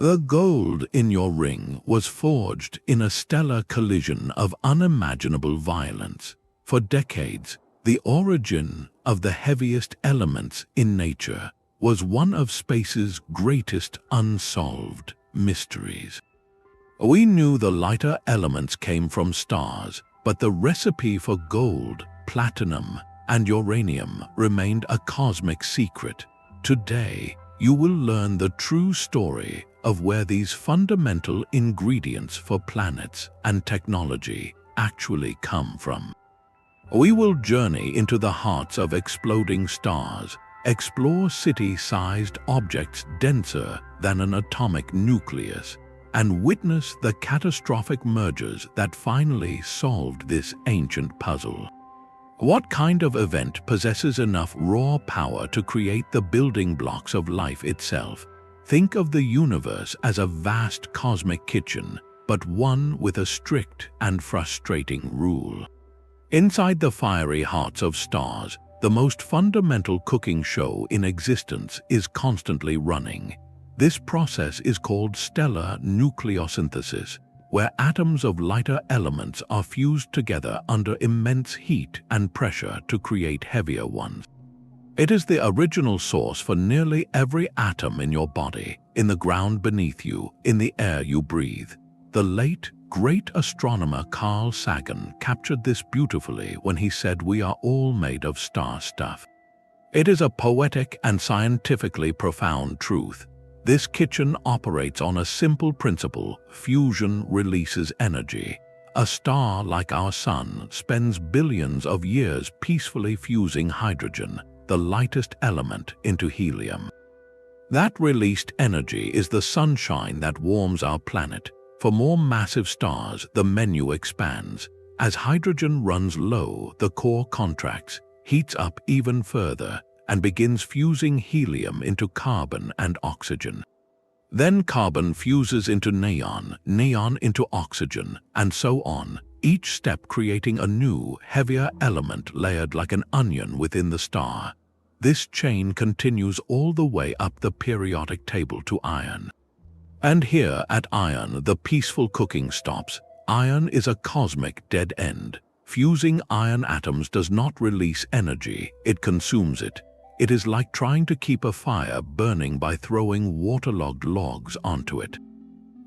The gold in your ring was forged in a stellar collision of unimaginable violence. For decades, the origin of the heaviest elements in nature was one of space's greatest unsolved mysteries. We knew the lighter elements came from stars, but the recipe for gold, platinum, and uranium remained a cosmic secret. Today, you will learn the true story of where these fundamental ingredients for planets and technology actually come from. We will journey into the hearts of exploding stars, explore city-sized objects denser than an atomic nucleus, and witness the catastrophic mergers that finally solved this ancient puzzle. What kind of event possesses enough raw power to create the building blocks of life itself? Think of the universe as a vast cosmic kitchen, but one with a strict and frustrating rule. Inside the fiery hearts of stars, the most fundamental cooking show in existence is constantly running. This process is called stellar nucleosynthesis, where atoms of lighter elements are fused together under immense heat and pressure to create heavier ones. It is the original source for nearly every atom in your body, in the ground beneath you, in the air you breathe. The late, great astronomer Carl Sagan captured this beautifully when he said we are all made of star stuff. It is a poetic and scientifically profound truth. This kitchen operates on a simple principle: fusion releases energy. A star like our Sun spends billions of years peacefully fusing hydrogen, the lightest element, into helium. That released energy is the sunshine that warms our planet. For more massive stars, the menu expands. As hydrogen runs low, the core contracts, heats up even further, and begins fusing helium into carbon and oxygen. Then carbon fuses into neon, neon into oxygen, and so on, each step creating a new, heavier element layered like an onion within the star. This chain continues all the way up the periodic table to iron. And here at iron, the peaceful cooking stops. Iron is a cosmic dead end. Fusing iron atoms does not release energy, it consumes it. It is like trying to keep a fire burning by throwing waterlogged logs onto it.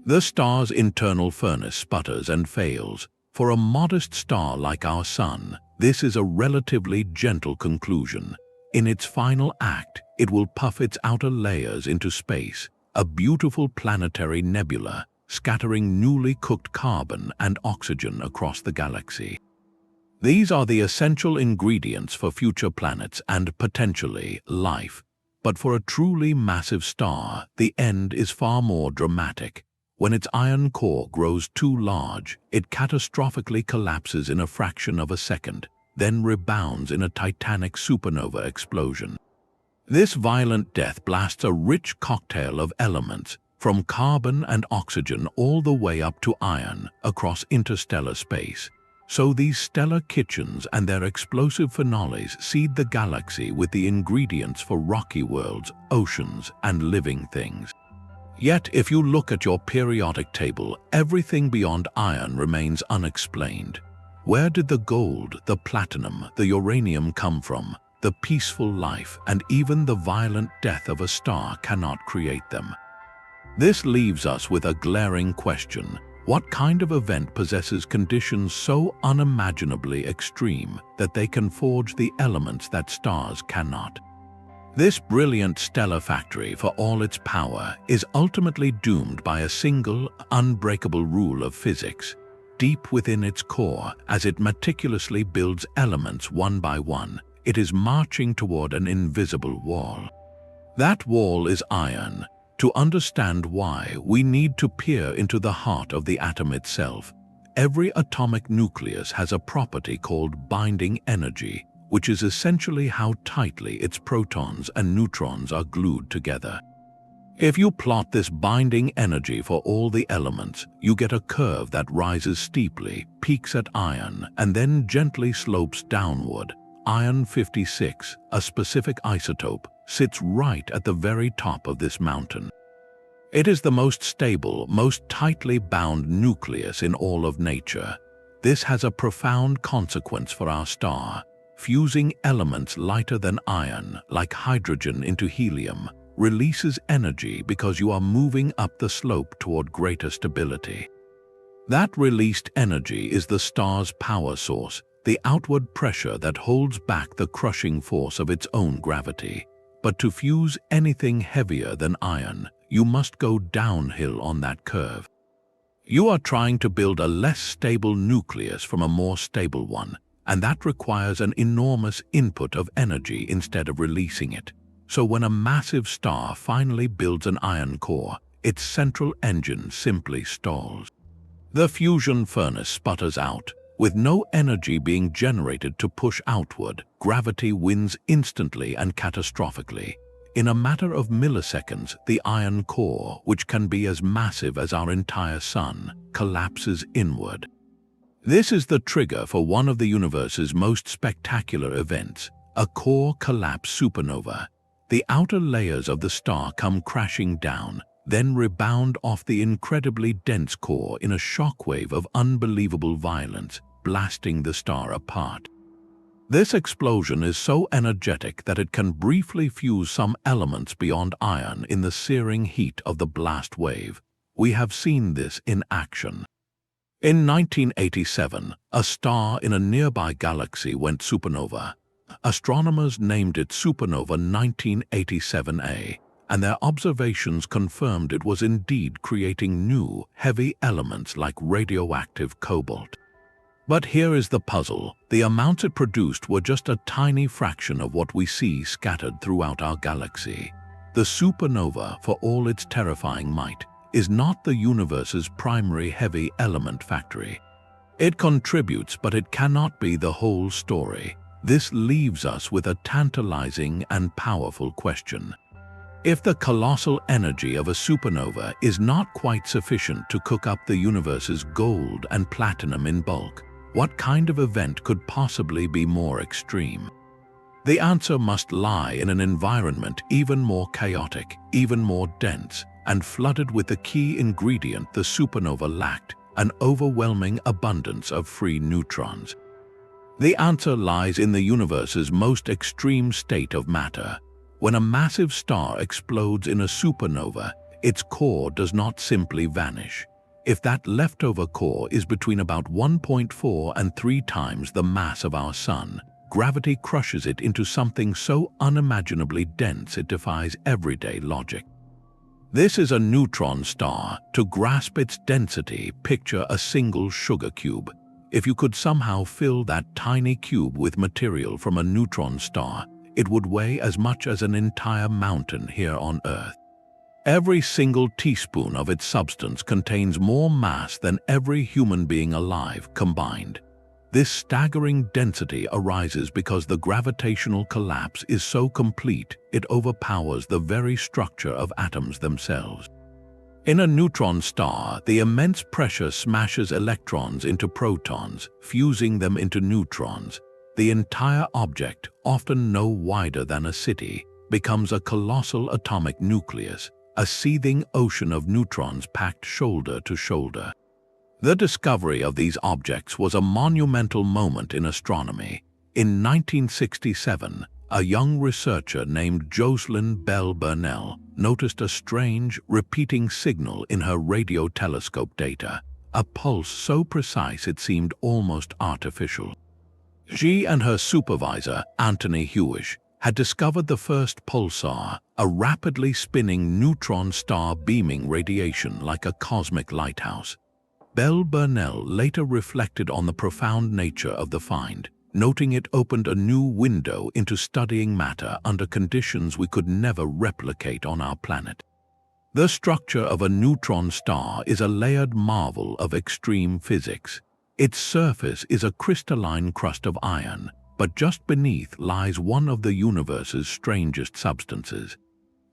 The star's internal furnace sputters and fails. For a modest star like our Sun, this is a relatively gentle conclusion. In its final act, it will puff its outer layers into space, a beautiful planetary nebula, scattering newly cooked carbon and oxygen across the galaxy. These are the essential ingredients for future planets and, potentially, life. But for a truly massive star, the end is far more dramatic. When its iron core grows too large, it catastrophically collapses in a fraction of a second, then rebounds in a titanic supernova explosion. This violent death blasts a rich cocktail of elements, from carbon and oxygen all the way up to iron, across interstellar space. So these stellar kitchens and their explosive finales seed the galaxy with the ingredients for rocky worlds, oceans, and living things. Yet, if you look at your periodic table, everything beyond iron remains unexplained. Where did the gold, the platinum, the uranium come from? The peaceful life and even the violent death of a star cannot create them. This leaves us with a glaring question. What kind of event possesses conditions so unimaginably extreme that they can forge the elements that stars cannot? This brilliant stellar factory, for all its power, is ultimately doomed by a single, unbreakable rule of physics. Deep within its core, as it meticulously builds elements one by one, it is marching toward an invisible wall. That wall is iron. To understand why, we need to peer into the heart of the atom itself. Every atomic nucleus has a property called binding energy, which is essentially how tightly its protons and neutrons are glued together. If you plot this binding energy for all the elements, you get a curve that rises steeply, peaks at iron, and then gently slopes downward. Iron 56, a specific isotope, sits right at the very top of this mountain. It is the most stable, most tightly bound nucleus in all of nature. This has a profound consequence for our star. Fusing elements lighter than iron, like hydrogen into helium, releases energy because you are moving up the slope toward greater stability. That released energy is the star's power source, the outward pressure that holds back the crushing force of its own gravity. But to fuse anything heavier than iron, you must go downhill on that curve. You are trying to build a less stable nucleus from a more stable one, and that requires an enormous input of energy instead of releasing it. So when a massive star finally builds an iron core, its central engine simply stalls. The fusion furnace sputters out. With no energy being generated to push outward, gravity wins instantly and catastrophically. In a matter of milliseconds, the iron core, which can be as massive as our entire sun, collapses inward. This is the trigger for one of the universe's most spectacular events, a core collapse supernova. The outer layers of the star come crashing down, then rebound off the incredibly dense core in a shockwave of unbelievable violence, blasting the star apart. This explosion is so energetic that it can briefly fuse some elements beyond iron in the searing heat of the blast wave. We have seen this in action. In 1987, a star in a nearby galaxy went supernova. Astronomers named it Supernova 1987A, and their observations confirmed it was indeed creating new, heavy elements like radioactive cobalt. But here is the puzzle. The amounts it produced were just a tiny fraction of what we see scattered throughout our galaxy. The supernova, for all its terrifying might, is not the universe's primary heavy element factory. It contributes, but it cannot be the whole story. This leaves us with a tantalizing and powerful question. If the colossal energy of a supernova is not quite sufficient to cook up the universe's gold and platinum in bulk, what kind of event could possibly be more extreme? The answer must lie in an environment even more chaotic, even more dense, and flooded with the key ingredient the supernova lacked, an overwhelming abundance of free neutrons. The answer lies in the universe's most extreme state of matter. When a massive star explodes in a supernova, its core does not simply vanish. If that leftover core is between about 1.4 and 3 times the mass of our Sun, gravity crushes it into something so unimaginably dense it defies everyday logic. This is a neutron star. To grasp its density, picture a single sugar cube. If you could somehow fill that tiny cube with material from a neutron star, it would weigh as much as an entire mountain here on Earth. Every single teaspoon of its substance contains more mass than every human being alive combined. This staggering density arises because the gravitational collapse is so complete it overpowers the very structure of atoms themselves. In a neutron star, the immense pressure smashes electrons into protons, fusing them into neutrons. The entire object, often no wider than a city, becomes a colossal atomic nucleus, a seething ocean of neutrons packed shoulder to shoulder. The discovery of these objects was a monumental moment in astronomy. In 1967, a young researcher named Jocelyn Bell Burnell noticed a strange, repeating signal in her radio telescope data, a pulse so precise it seemed almost artificial. She and her supervisor, Anthony Hewish, had discovered the first pulsar, a rapidly spinning neutron star beaming radiation like a cosmic lighthouse. Bell Burnell later reflected on the profound nature of the find, noting it opened a new window into studying matter under conditions we could never replicate on our planet. The structure of a neutron star is a layered marvel of extreme physics. Its surface is a crystalline crust of iron, but just beneath lies one of the universe's strangest substances.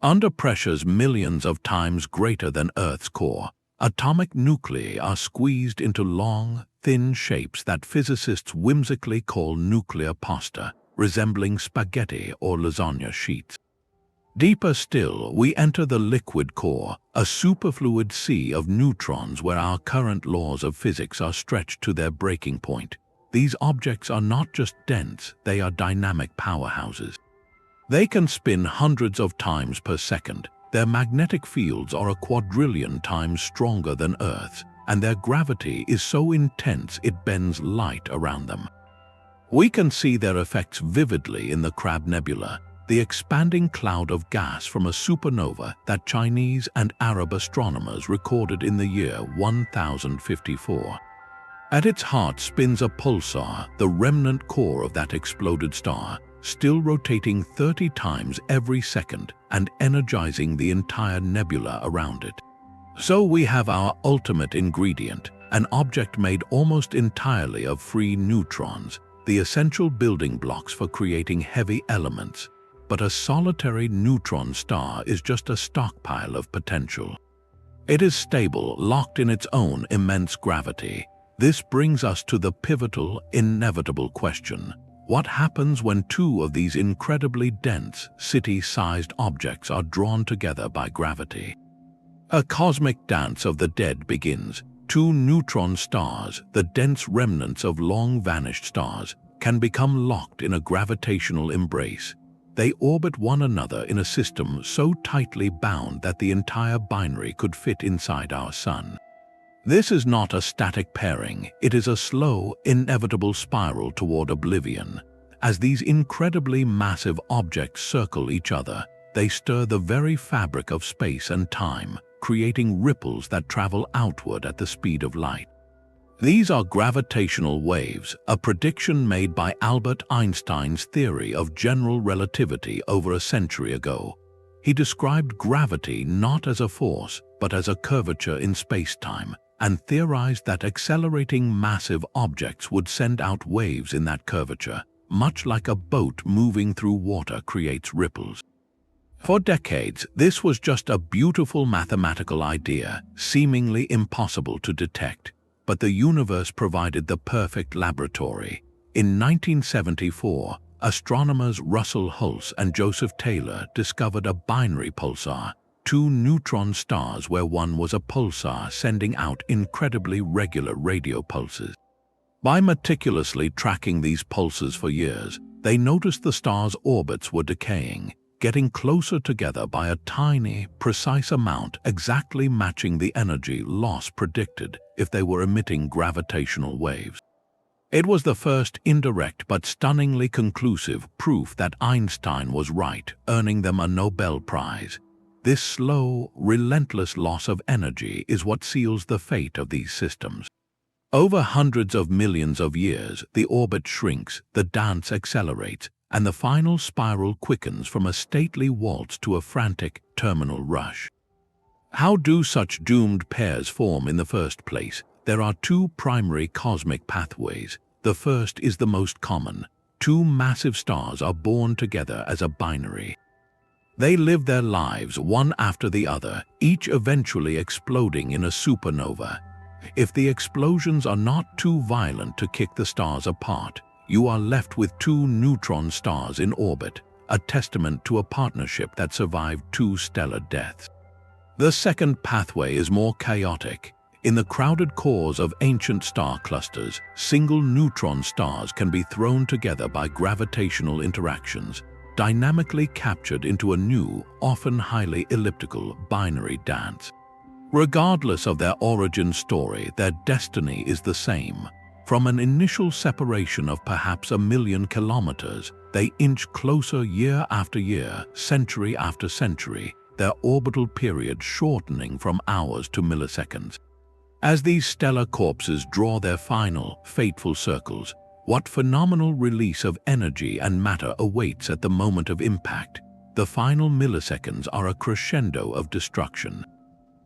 Under pressures millions of times greater than Earth's core, atomic nuclei are squeezed into long, thin shapes that physicists whimsically call nuclear pasta, resembling spaghetti or lasagna sheets. Deeper still, we enter the liquid core, a superfluid sea of neutrons where our current laws of physics are stretched to their breaking point. These objects are not just dense, they are dynamic powerhouses. They can spin hundreds of times per second. Their magnetic fields are a quadrillion times stronger than Earth's, and their gravity is so intense it bends light around them. We can see their effects vividly in the Crab Nebula, the expanding cloud of gas from a supernova that Chinese and Arab astronomers recorded in the year 1054. At its heart spins a pulsar, the remnant core of that exploded star, still rotating 30 times every second and energizing the entire nebula around it. So we have our ultimate ingredient, an object made almost entirely of free neutrons, the essential building blocks for creating heavy elements. But a solitary neutron star is just a stockpile of potential. It is stable, locked in its own immense gravity. This brings us to the pivotal, inevitable question. What happens when two of these incredibly dense, city-sized objects are drawn together by gravity? A cosmic dance of the dead begins. Two neutron stars, the dense remnants of long-vanished stars, can become locked in a gravitational embrace. They orbit one another in a system so tightly bound that the entire binary could fit inside our Sun. This is not a static pairing, it is a slow, inevitable spiral toward oblivion. As these incredibly massive objects circle each other, they stir the very fabric of space and time, creating ripples that travel outward at the speed of light. These are gravitational waves, a prediction made by Albert Einstein's theory of general relativity over a century ago. He described gravity not as a force, but as a curvature in space-time, and theorized that accelerating massive objects would send out waves in that curvature, much like a boat moving through water creates ripples. For decades, this was just a beautiful mathematical idea, seemingly impossible to detect. But the universe provided the perfect laboratory. In 1974, astronomers Russell Hulse and Joseph Taylor discovered a binary pulsar, two neutron stars where one was a pulsar sending out incredibly regular radio pulses. By meticulously tracking these pulses for years, they noticed the stars' orbits were decaying, getting closer together by a tiny, precise amount exactly matching the energy loss predicted if they were emitting gravitational waves. It was the first indirect but stunningly conclusive proof that Einstein was right, earning them a Nobel Prize. This slow, relentless loss of energy is what seals the fate of these systems. Over hundreds of millions of years, the orbit shrinks, the dance accelerates, and the final spiral quickens from a stately waltz to a frantic terminal rush. How do such doomed pairs form in the first place? There are two primary cosmic pathways. The first is the most common. Two massive stars are born together as a binary. They live their lives one after the other, each eventually exploding in a supernova. If the explosions are not too violent to kick the stars apart, you are left with two neutron stars in orbit, a testament to a partnership that survived two stellar deaths. The second pathway is more chaotic. In the crowded cores of ancient star clusters, single neutron stars can be thrown together by gravitational interactions, dynamically captured into a new, often highly elliptical, binary dance. Regardless of their origin story, their destiny is the same. From an initial separation of perhaps 1,000,000 kilometers, they inch closer year after year, century after century, their orbital period shortening from hours to milliseconds. As these stellar corpses draw their final, fateful circles, what phenomenal release of energy and matter awaits at the moment of impact? The final milliseconds are a crescendo of destruction.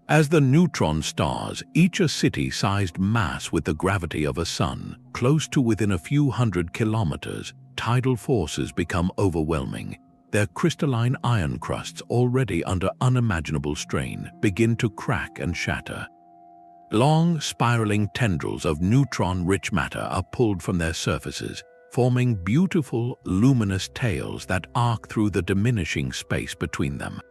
As the neutron stars, each a city-sized mass with the gravity of a sun, close to within a few hundred kilometers, tidal forces become overwhelming. Their crystalline iron crusts, already under unimaginable strain, begin to crack and shatter. Long, spiraling tendrils of neutron-rich matter are pulled from their surfaces, forming beautiful, luminous tails that arc through the diminishing space between them.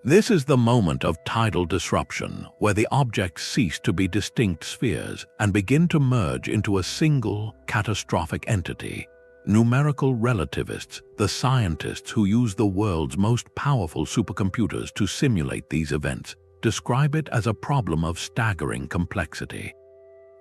This is the moment of tidal disruption, where the objects cease to be distinct spheres and begin to merge into a single, catastrophic entity. Numerical relativists, the scientists who use the world's most powerful supercomputers to simulate these events, describe it as a problem of staggering complexity.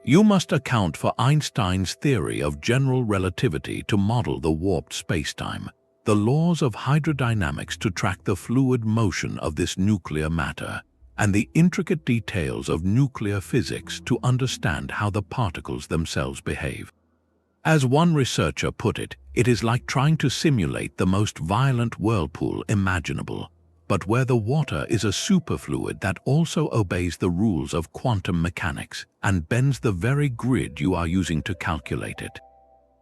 You must account for Einstein's theory of general relativity to model the warped spacetime, the laws of hydrodynamics to track the fluid motion of this nuclear matter, and the intricate details of nuclear physics to understand how the particles themselves behave. As one researcher put it, it is like trying to simulate the most violent whirlpool imaginable, but where the water is a superfluid that also obeys the rules of quantum mechanics and bends the very grid you are using to calculate it.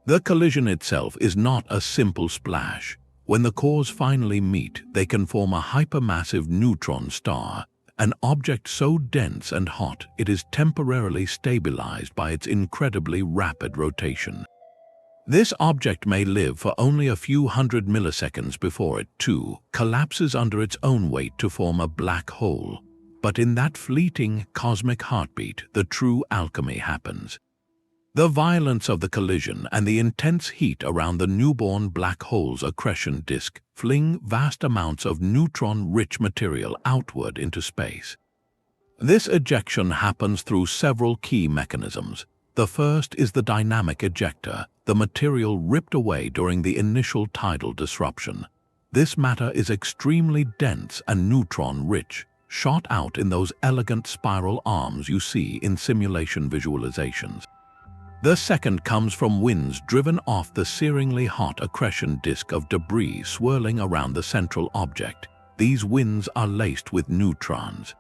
The collision itself is not a simple splash. When the cores finally meet, they can form a hypermassive neutron star, an object so dense and hot it is temporarily stabilized by its incredibly rapid rotation. This object may live for only a few hundred milliseconds before it, too, collapses under its own weight to form a black hole. But in that fleeting cosmic heartbeat, the true alchemy happens. The violence of the collision and the intense heat around the newborn black hole's accretion disk fling vast amounts of neutron-rich material outward into space. This ejection happens through several key mechanisms. The first is the dynamic ejector, the material ripped away during the initial tidal disruption. This matter is extremely dense and neutron-rich, shot out in those elegant spiral arms you see in simulation visualizations. The second comes from winds driven off the searingly hot accretion disk of debris swirling around the central object. These winds are laced with neutrons.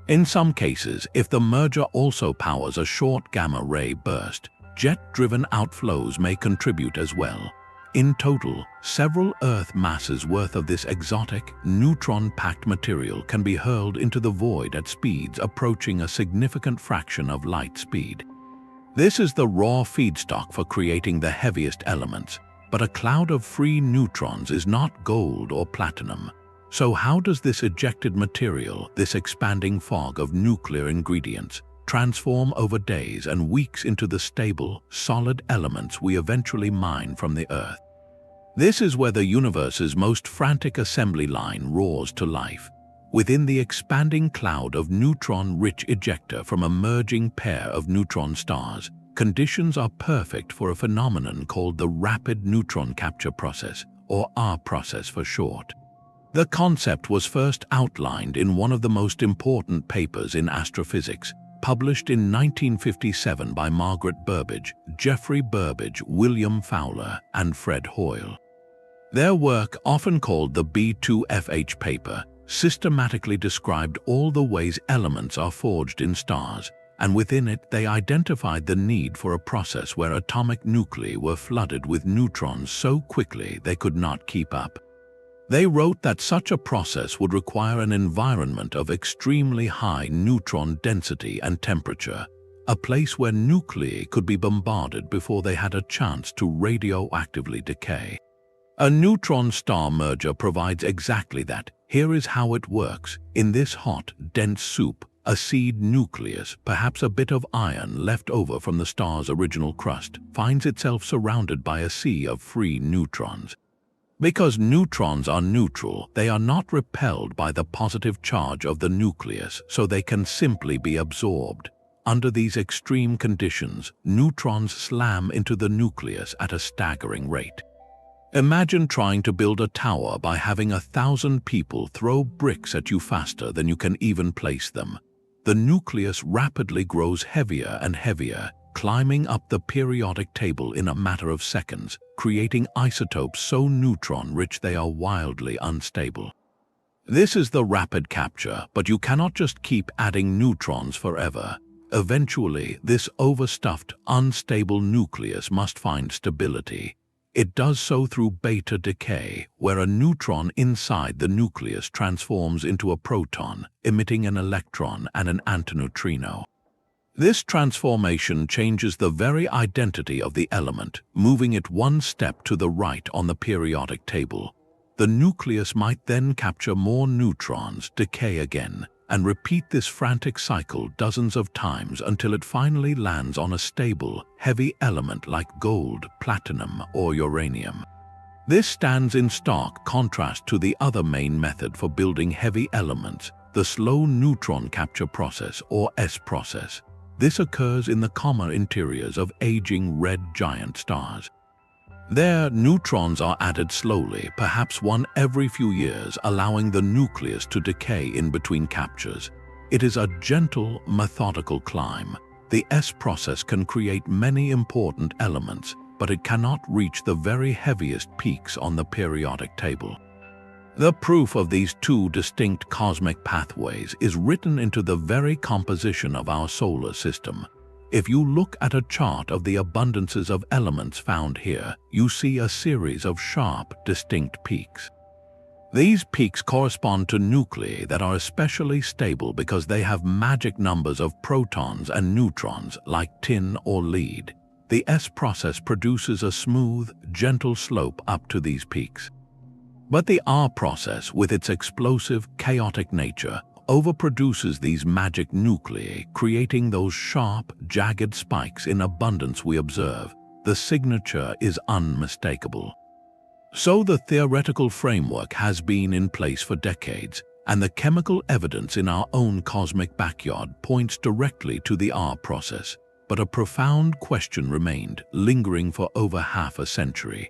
In some cases, if the merger also powers a short gamma-ray burst, jet-driven outflows may contribute as well. In total, several Earth masses worth of this exotic, neutron-packed material can be hurled into the void at speeds approaching a significant fraction of light speed. This is the raw feedstock for creating the heaviest elements, but a cloud of free neutrons is not gold or platinum. So how does this ejected material, this expanding fog of nuclear ingredients, transform over days and weeks into the stable, solid elements we eventually mine from the Earth? This is where the universe's most frantic assembly line roars to life. Within the expanding cloud of neutron-rich ejector from a merging pair of neutron stars, conditions are perfect for a phenomenon called the rapid neutron capture process, or R process for short. The concept was first outlined in one of the most important papers in astrophysics, published in 1957 by Margaret Burbidge, Geoffrey Burbidge, William Fowler, and Fred Hoyle. Their work, often called the B2FH paper, systematically described all the ways elements are forged in stars, and within it they identified the need for a process where atomic nuclei were flooded with neutrons so quickly they could not keep up. They wrote that such a process would require an environment of extremely high neutron density and temperature, a place where nuclei could be bombarded before they had a chance to radioactively decay. A neutron star merger provides exactly that. Here is how it works. In this hot, dense soup, a seed nucleus, perhaps a bit of iron left over from the star's original crust, finds itself surrounded by a sea of free neutrons. Because neutrons are neutral, they are not repelled by the positive charge of the nucleus, so they can simply be absorbed. Under these extreme conditions, neutrons slam into the nucleus at a staggering rate. Imagine trying to build a tower by having 1,000 people throw bricks at you faster than you can even place them. The nucleus rapidly grows heavier and heavier, climbing up the periodic table in a matter of seconds, creating isotopes so neutron-rich they are wildly unstable. This is the rapid capture, but you cannot just keep adding neutrons forever. Eventually, this overstuffed, unstable nucleus must find stability. It does so through beta decay, where a neutron inside the nucleus transforms into a proton, emitting an electron and an antineutrino. This transformation changes the very identity of the element, moving it one step to the right on the periodic table. The nucleus might then capture more neutrons, decay again, and repeat this frantic cycle dozens of times until it finally lands on a stable, heavy element like gold, platinum, or uranium. This stands in stark contrast to the other main method for building heavy elements, the slow neutron capture process, or S process. This occurs in the common interiors of aging red giant stars. There, neutrons are added slowly, perhaps one every few years, allowing the nucleus to decay in between captures. It is a gentle, methodical climb. The S process can create many important elements, but it cannot reach the very heaviest peaks on the periodic table. The proof of these two distinct cosmic pathways is written into the very composition of our solar system. If you look at a chart of the abundances of elements found here, you see a series of sharp, distinct peaks. These peaks correspond to nuclei that are especially stable because they have magic numbers of protons and neutrons like tin or lead. The S process produces a smooth, gentle slope up to these peaks. But the R process, with its explosive, chaotic nature, overproduces these magic nuclei, creating those sharp, jagged spikes in abundance we observe. The signature is unmistakable. So the theoretical framework has been in place for decades, and the chemical evidence in our own cosmic backyard points directly to the R process. But a profound question remained, lingering for over half a century.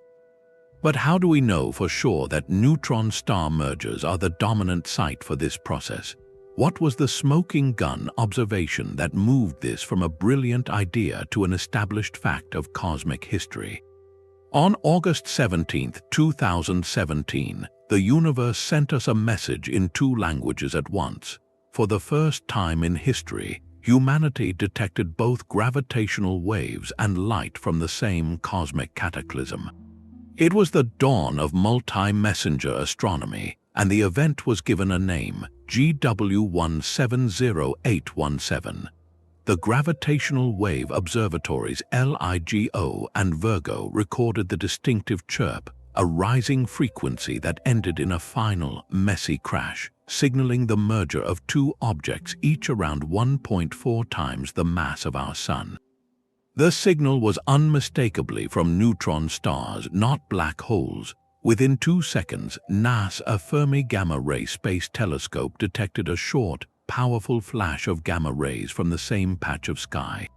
But how do we know for sure that neutron-star mergers are the dominant site for this process? What was the smoking gun observation that moved this from a brilliant idea to an established fact of cosmic history? On August 17, 2017, the universe sent us a message in two languages at once. For the first time in history, humanity detected both gravitational waves and light from the same cosmic cataclysm. It was the dawn of multi-messenger astronomy, and the event was given a name, GW170817. The Gravitational Wave Observatories LIGO and Virgo recorded the distinctive chirp, a rising frequency that ended in a final, messy crash, signaling the merger of two objects each around 1.4 times the mass of our Sun. The signal was unmistakably from neutron stars, not black holes. Within 2 seconds, NASA's Fermi Gamma Ray Space Telescope detected a short, powerful flash of gamma rays from the same patch of sky.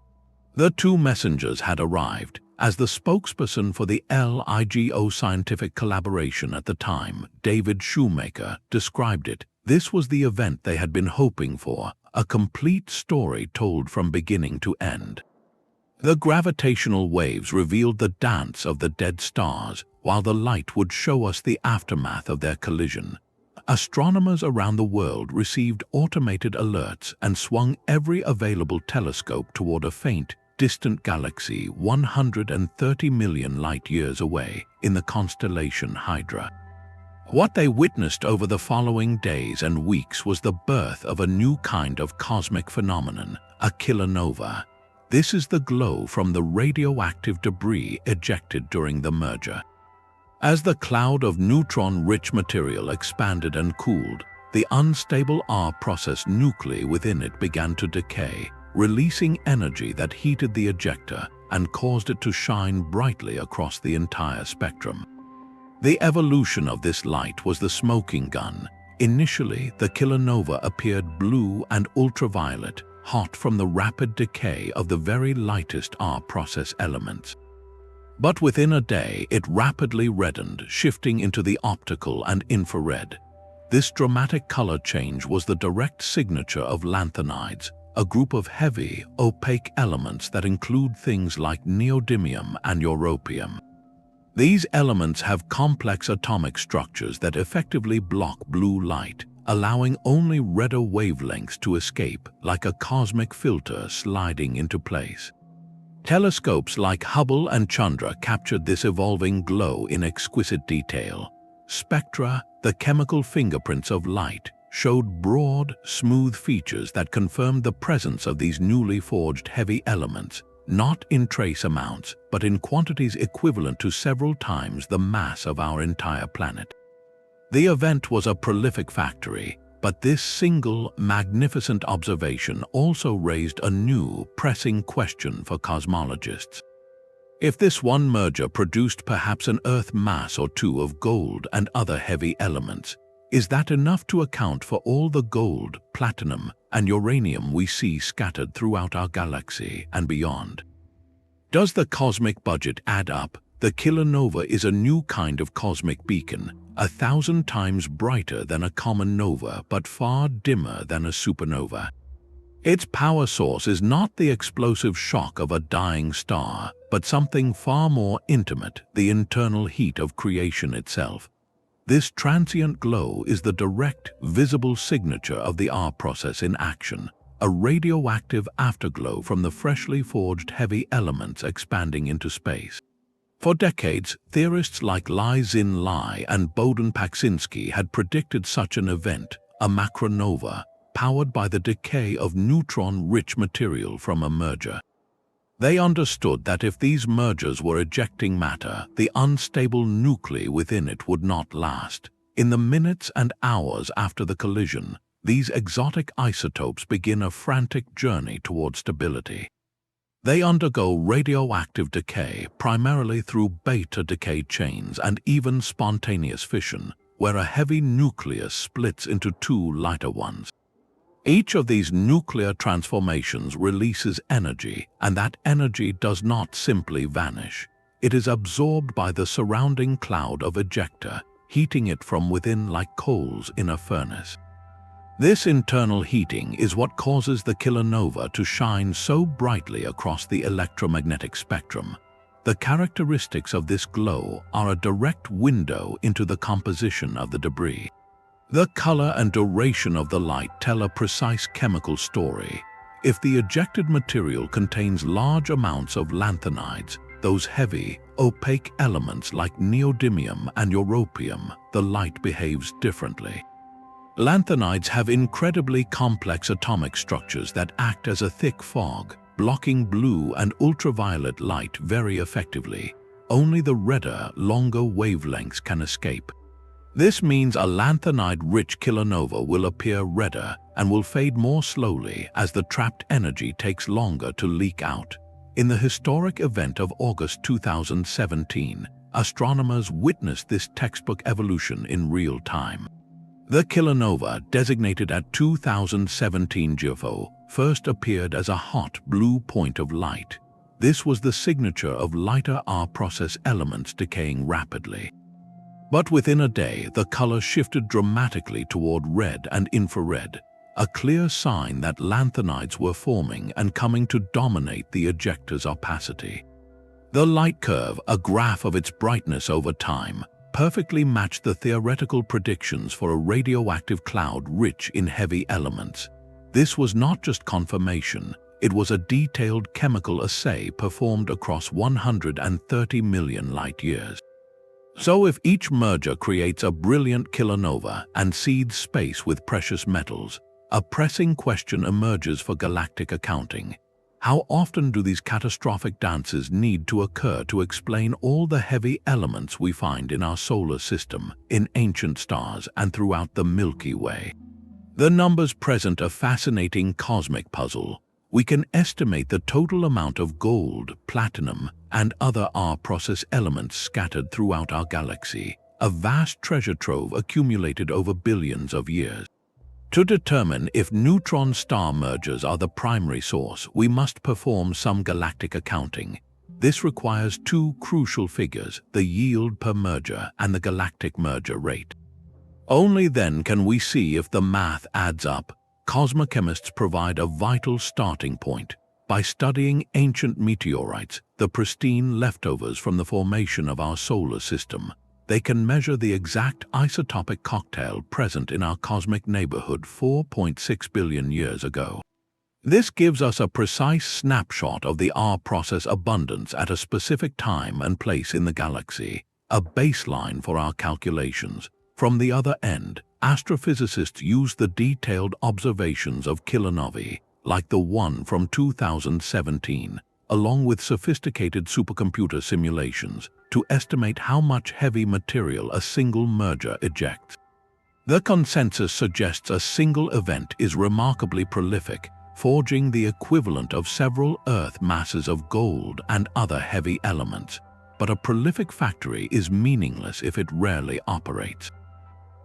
The two messengers had arrived. As the spokesperson for the LIGO scientific collaboration at the time, David Shoemaker, described it, this was the event they had been hoping for, a complete story told from beginning to end. The gravitational waves revealed the dance of the dead stars, while the light would show us the aftermath of their collision. Astronomers around the world received automated alerts and swung every available telescope toward a faint, distant galaxy 130 million light-years away in the constellation Hydra. What they witnessed over the following days and weeks was the birth of a new kind of cosmic phenomenon, a kilonova. This is the glow from the radioactive debris ejected during the merger. As the cloud of neutron-rich material expanded and cooled, the unstable R process nuclei within it began to decay, releasing energy that heated the ejector and caused it to shine brightly across the entire spectrum. The evolution of this light was the smoking gun. Initially, the kilonova appeared blue and ultraviolet, hot from the rapid decay of the very lightest R process elements. But within a day, it rapidly reddened, shifting into the optical and infrared. This dramatic color change was the direct signature of lanthanides, a group of heavy, opaque elements that include things like neodymium and europium. These elements have complex atomic structures that effectively block blue light, allowing only redder wavelengths to escape, like a cosmic filter sliding into place. Telescopes like Hubble and Chandra captured this evolving glow in exquisite detail. Spectra, the chemical fingerprints of light, showed broad, smooth features that confirmed the presence of these newly forged heavy elements, not in trace amounts, but in quantities equivalent to several times the mass of our entire planet. The event was a prolific factory, but this single, magnificent observation also raised a new, pressing question for cosmologists. If this one merger produced perhaps an Earth mass or two of gold and other heavy elements, is that enough to account for all the gold, platinum, and uranium we see scattered throughout our galaxy and beyond? Does the cosmic budget add up? The Kilonova is a new kind of cosmic beacon, 1,000 times brighter than a common nova but far dimmer than a supernova. Its power source is not the explosive shock of a dying star, but something far more intimate, the internal heat of creation itself. This transient glow is the direct, visible signature of the R process in action, a radioactive afterglow from the freshly forged heavy elements expanding into space. For decades, theorists like Li Xin Lai and Bohdan Paksinski had predicted such an event, a macronova, powered by the decay of neutron-rich material from a merger. They understood that if these mergers were ejecting matter, the unstable nuclei within it would not last. In the minutes and hours after the collision, these exotic isotopes begin a frantic journey toward stability. They undergo radioactive decay primarily through beta decay chains and even spontaneous fission, where a heavy nucleus splits into two lighter ones. Each of these nuclear transformations releases energy, and that energy does not simply vanish. It is absorbed by the surrounding cloud of ejector, heating it from within like coals in a furnace. This internal heating is what causes the kilonova to shine so brightly across the electromagnetic spectrum. The characteristics of this glow are a direct window into the composition of the debris. The color and duration of the light tell a precise chemical story. If the ejected material contains large amounts of lanthanides, those heavy, opaque elements like neodymium and europium, the light behaves differently. Lanthanides have incredibly complex atomic structures that act as a thick fog, blocking blue and ultraviolet light very effectively. Only the redder, longer wavelengths can escape. This means a lanthanide-rich kilonova will appear redder and will fade more slowly as the trapped energy takes longer to leak out. In the historic event of August 2017, astronomers witnessed this textbook evolution in real time. The kilonova, designated at 2017 GFO, first appeared as a hot blue point of light. This was the signature of lighter R process elements decaying rapidly. But within a day, the color shifted dramatically toward red and infrared, a clear sign that lanthanides were forming and coming to dominate the ejector's opacity. The light curve, a graph of its brightness over time, perfectly matched the theoretical predictions for a radioactive cloud rich in heavy elements. This was not just confirmation, it was a detailed chemical assay performed across 130 million light-years. So if each merger creates a brilliant kilonova and seeds space with precious metals, a pressing question emerges for galactic accounting. How often do these catastrophic dances need to occur to explain all the heavy elements we find in our solar system, in ancient stars, and throughout the Milky Way? The numbers present a fascinating cosmic puzzle. We can estimate the total amount of gold, platinum, and other R process elements scattered throughout our galaxy, a vast treasure trove accumulated over billions of years. To determine if neutron star mergers are the primary source, we must perform some galactic accounting. This requires two crucial figures, the yield per merger and the galactic merger rate. Only then can we see if the math adds up. Cosmochemists provide a vital starting point. By studying ancient meteorites, the pristine leftovers from the formation of our solar system, they can measure the exact isotopic cocktail present in our cosmic neighborhood 4.6 billion years ago. This gives us a precise snapshot of the R process abundance at a specific time and place in the galaxy, a baseline for our calculations. From the other end, astrophysicists use the detailed observations of Kilonova, like the one from 2017, along with sophisticated supercomputer simulations, to estimate how much heavy material a single merger ejects. The consensus suggests a single event is remarkably prolific, forging the equivalent of several Earth masses of gold and other heavy elements. But a prolific factory is meaningless if it rarely operates.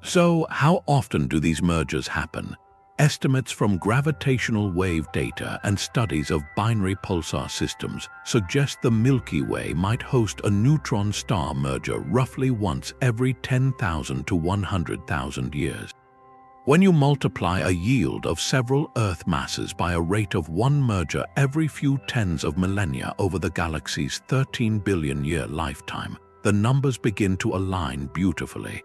So, how often do these mergers happen? Estimates from gravitational wave data and studies of binary pulsar systems suggest the Milky Way might host a neutron star merger roughly once every 10,000 to 100,000 years. When you multiply a yield of several Earth masses by a rate of one merger every few tens of millennia over the galaxy's 13 billion-year lifetime, the numbers begin to align beautifully.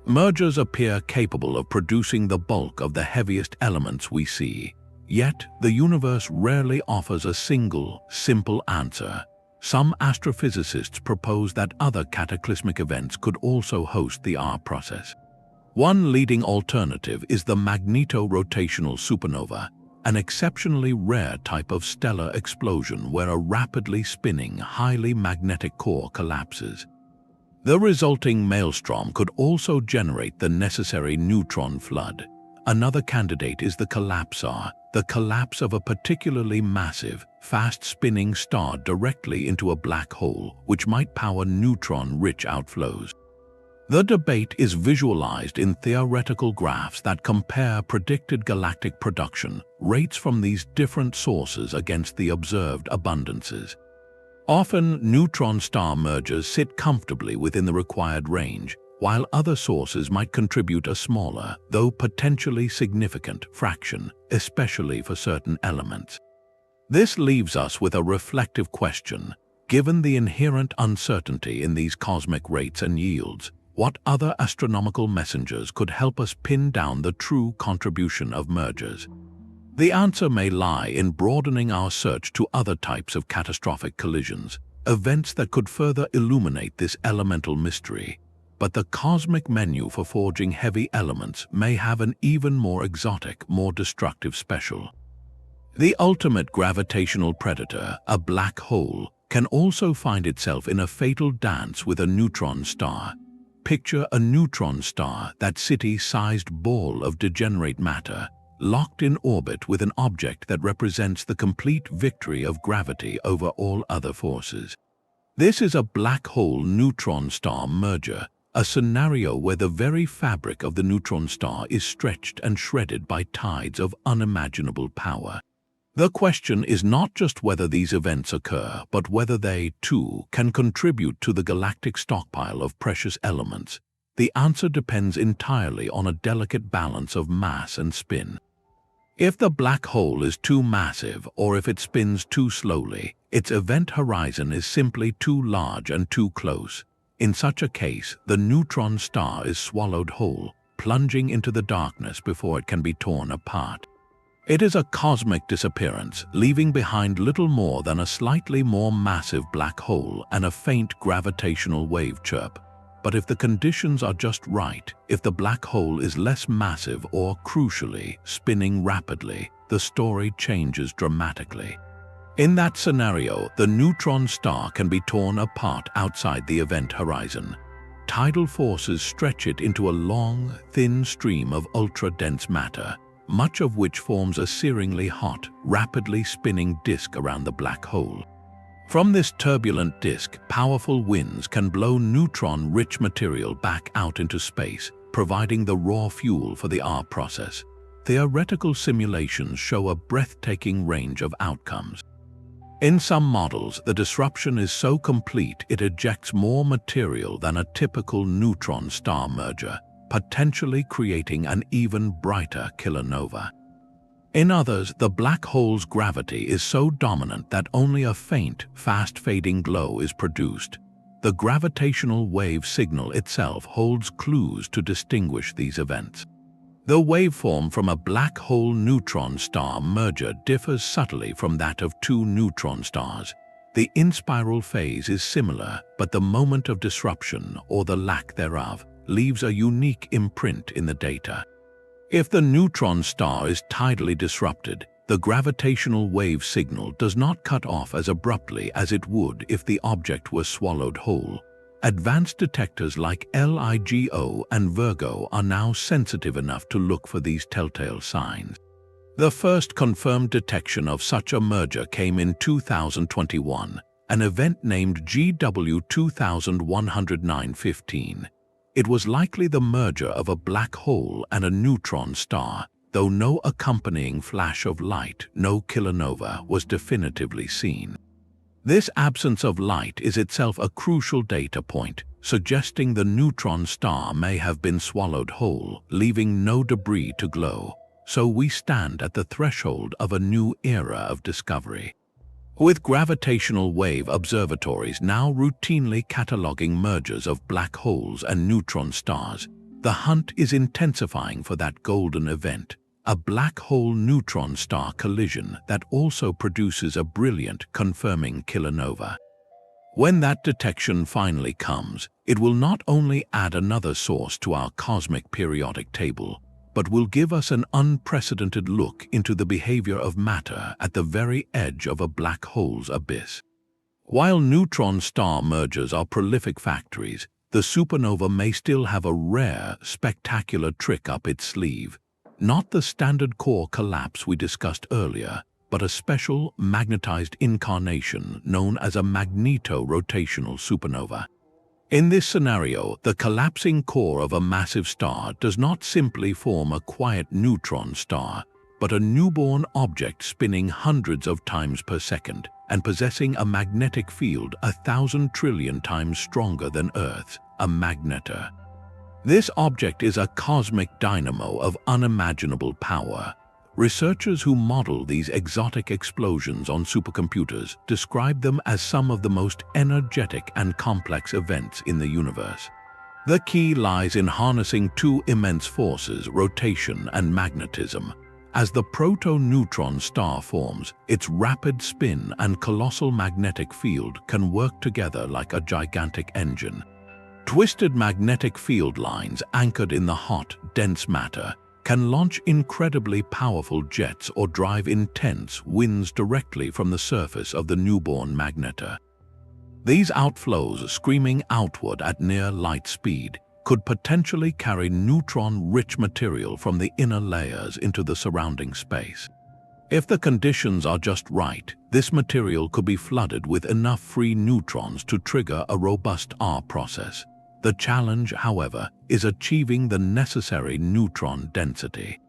Mergers appear capable of producing the bulk of the heaviest elements we see, yet the universe rarely offers a single, simple answer. Some astrophysicists propose that other cataclysmic events could also host the R process. One leading alternative is the Magnetorotational supernova, an exceptionally rare type of stellar explosion where a rapidly spinning, highly magnetic core collapses. The resulting maelstrom could also generate the necessary neutron flood. Another candidate is the collapsar, the collapse of a particularly massive, fast-spinning star directly into a black hole, which might power neutron-rich outflows. The debate is visualized in theoretical graphs that compare predicted galactic production rates from these different sources against the observed abundances. Often, neutron star mergers sit comfortably within the required range, while other sources might contribute a smaller, though potentially significant, fraction, especially for certain elements. This leaves us with a reflective question. Given the inherent uncertainty in these cosmic rates and yields, what other astronomical messengers could help us pin down the true contribution of mergers? The answer may lie in broadening our search to other types of catastrophic collisions, events that could further illuminate this elemental mystery. But the cosmic menu for forging heavy elements may have an even more exotic, more destructive special. The ultimate gravitational predator, a black hole, can also find itself in a fatal dance with a neutron star. Picture a neutron star, that city-sized ball of degenerate matter, locked in orbit with an object that represents the complete victory of gravity over all other forces. This is a black hole neutron star merger, a scenario where the very fabric of the neutron star is stretched and shredded by tides of unimaginable power. The question is not just whether these events occur, but whether they, too, can contribute to the galactic stockpile of precious elements. The answer depends entirely on a delicate balance of mass and spin. If the black hole is too massive, or if it spins too slowly, its event horizon is simply too large and too close. In such a case, the neutron star is swallowed whole, plunging into the darkness before it can be torn apart. It is a cosmic disappearance, leaving behind little more than a slightly more massive black hole and a faint gravitational wave chirp. But if the conditions are just right, if the black hole is less massive or, crucially, spinning rapidly, the story changes dramatically. In that scenario, the neutron star can be torn apart outside the event horizon. Tidal forces stretch it into a long, thin stream of ultra-dense matter, much of which forms a searingly hot, rapidly spinning disk around the black hole. From this turbulent disk, powerful winds can blow neutron-rich material back out into space, providing the raw fuel for the R process. Theoretical simulations show a breathtaking range of outcomes. In some models, the disruption is so complete it ejects more material than a typical neutron star merger, potentially creating an even brighter kilonova. In others, the black hole's gravity is so dominant that only a faint, fast-fading glow is produced. The gravitational wave signal itself holds clues to distinguish these events. The waveform from a black hole neutron star merger differs subtly from that of two neutron stars. The in-spiral phase is similar, but the moment of disruption, or the lack thereof, leaves a unique imprint in the data. If the neutron star is tidally disrupted, the gravitational wave signal does not cut off as abruptly as it would if the object were swallowed whole. Advanced detectors like LIGO and Virgo are now sensitive enough to look for these telltale signs. The first confirmed detection of such a merger came in 2021, an event named GW 2109-15. It was likely the merger of a black hole and a neutron star, though no accompanying flash of light, no kilonova, was definitively seen. This absence of light is itself a crucial data point, suggesting the neutron star may have been swallowed whole, leaving no debris to glow. So we stand at the threshold of a new era of discovery. With gravitational wave observatories now routinely cataloging mergers of black holes and neutron stars, the hunt is intensifying for that golden event, a black hole-neutron star collision that also produces a brilliant, confirming kilonova. When that detection finally comes, it will not only add another source to our cosmic periodic table, but will give us an unprecedented look into the behavior of matter at the very edge of a black hole's abyss. While neutron star mergers are prolific factories, the supernova may still have a rare, spectacular trick up its sleeve. Not the standard core collapse we discussed earlier, but a special magnetized incarnation known as a magnetorotational supernova. In this scenario, the collapsing core of a massive star does not simply form a quiet neutron star, but a newborn object spinning hundreds of times per second and possessing a magnetic field 1,000 trillion times stronger than Earth's, a magnetor. This object is a cosmic dynamo of unimaginable power. Researchers who model these exotic explosions on supercomputers describe them as some of the most energetic and complex events in the universe. The key lies in harnessing two immense forces, rotation and magnetism. As the proto-neutron star forms, its rapid spin and colossal magnetic field can work together like a gigantic engine. Twisted magnetic field lines anchored in the hot, dense matter can launch incredibly powerful jets or drive intense winds directly from the surface of the newborn magnetor. These outflows, screaming outward at near light speed, could potentially carry neutron-rich material from the inner layers into the surrounding space. If the conditions are just right, this material could be flooded with enough free neutrons to trigger a robust R process. The challenge, however, is achieving the necessary neutron density.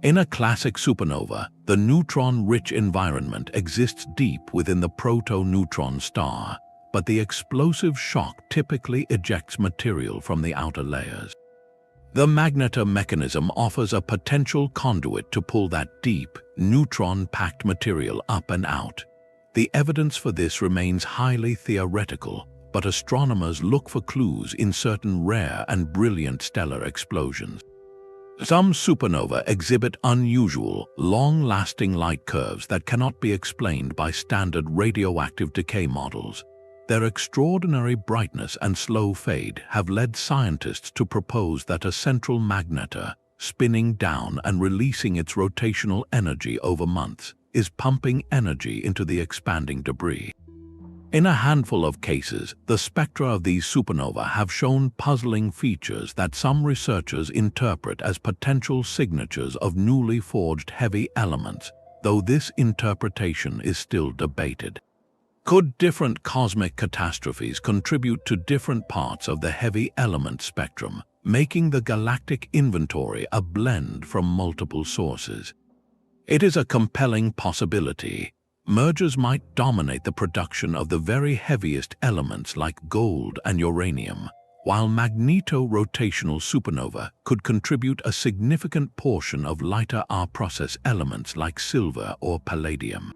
In a classic supernova, the neutron-rich environment exists deep within the proto-neutron star, but the explosive shock typically ejects material from the outer layers. The magnetor mechanism offers a potential conduit to pull that deep, neutron-packed material up and out. The evidence for this remains highly theoretical, but astronomers look for clues in certain rare and brilliant stellar explosions. Some supernovae exhibit unusual, long-lasting light curves that cannot be explained by standard radioactive decay models. Their extraordinary brightness and slow fade have led scientists to propose that a central magnetor, spinning down and releasing its rotational energy over months, is pumping energy into the expanding debris. In a handful of cases, the spectra of these supernovae have shown puzzling features that some researchers interpret as potential signatures of newly forged heavy elements, though this interpretation is still debated. Could different cosmic catastrophes contribute to different parts of the heavy element spectrum, making the galactic inventory a blend from multiple sources? It is a compelling possibility. Mergers might dominate the production of the very heaviest elements like gold and uranium, while magnetorotational supernova could contribute a significant portion of lighter R-process elements like silver or palladium.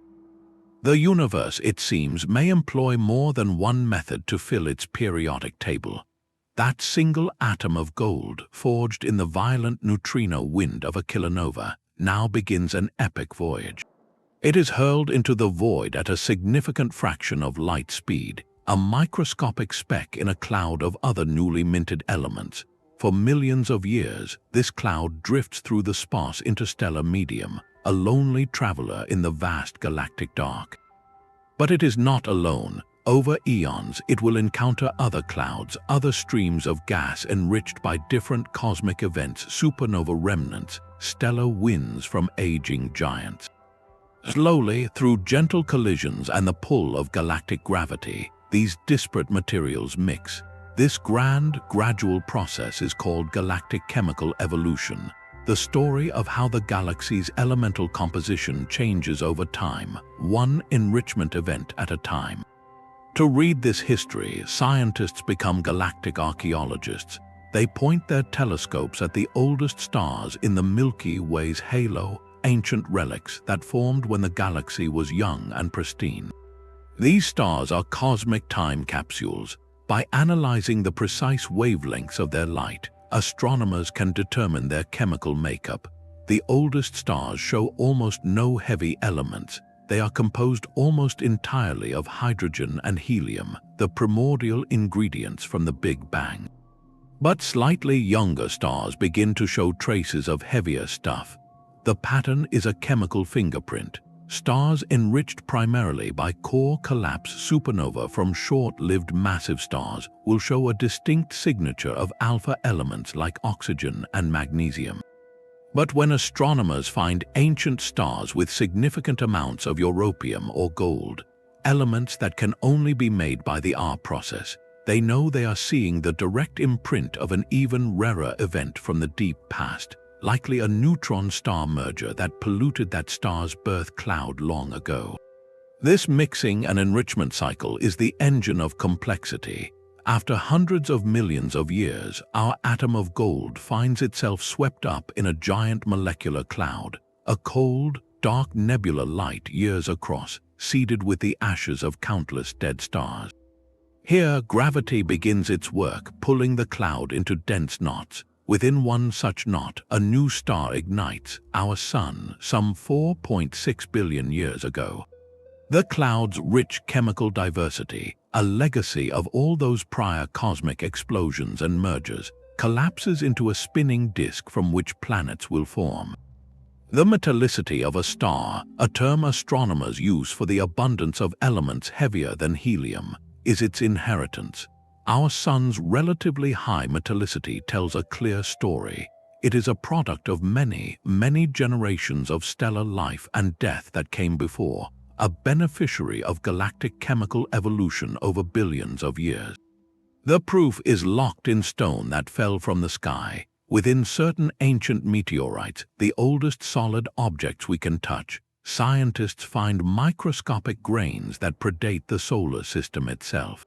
The universe, it seems, may employ more than one method to fill its periodic table. That single atom of gold, forged in the violent neutrino wind of a kilonova, now begins an epic voyage. It is hurled into the void at a significant fraction of light speed, a microscopic speck in a cloud of other newly minted elements. For millions of years, this cloud drifts through the sparse interstellar medium, a lonely traveler in the vast galactic dark. But it is not alone. Over eons, it will encounter other clouds, other streams of gas enriched by different cosmic events, supernova remnants, stellar winds from aging giants. Slowly, through gentle collisions and the pull of galactic gravity, these disparate materials mix. This grand, gradual process is called galactic chemical evolution, the story of how the galaxy's elemental composition changes over time, one enrichment event at a time. To read this history, scientists become galactic archaeologists. They point their telescopes at the oldest stars in the Milky Way's halo, ancient relics that formed when the galaxy was young and pristine. These stars are cosmic time capsules. By analyzing the precise wavelengths of their light, astronomers can determine their chemical makeup. The oldest stars show almost no heavy elements. They are composed almost entirely of hydrogen and helium, the primordial ingredients from the Big Bang. But slightly younger stars begin to show traces of heavier stuff. The pattern is a chemical fingerprint. Stars enriched primarily by core collapse supernova from short-lived massive stars will show a distinct signature of alpha elements like oxygen and magnesium. But when astronomers find ancient stars with significant amounts of europium or gold, elements that can only be made by the R process, they know they are seeing the direct imprint of an even rarer event from the deep past, likely a neutron star merger that polluted that star's birth cloud long ago. This mixing and enrichment cycle is the engine of complexity. After hundreds of millions of years, our atom of gold finds itself swept up in a giant molecular cloud, a cold, dark nebula light years across, seeded with the ashes of countless dead stars. Here, gravity begins its work, pulling the cloud into dense knots. Within one such knot, a new star ignites, our Sun, some 4.6 billion years ago. The cloud's rich chemical diversity, a legacy of all those prior cosmic explosions and mergers, collapses into a spinning disk from which planets will form. The metallicity of a star, a term astronomers use for the abundance of elements heavier than helium, is its inheritance. Our Sun's relatively high metallicity tells a clear story. It is a product of many, many generations of stellar life and death that came before, a beneficiary of galactic chemical evolution over billions of years. The proof is locked in stone that fell from the sky. Within certain ancient meteorites, the oldest solid objects we can touch, scientists find microscopic grains that predate the solar system itself.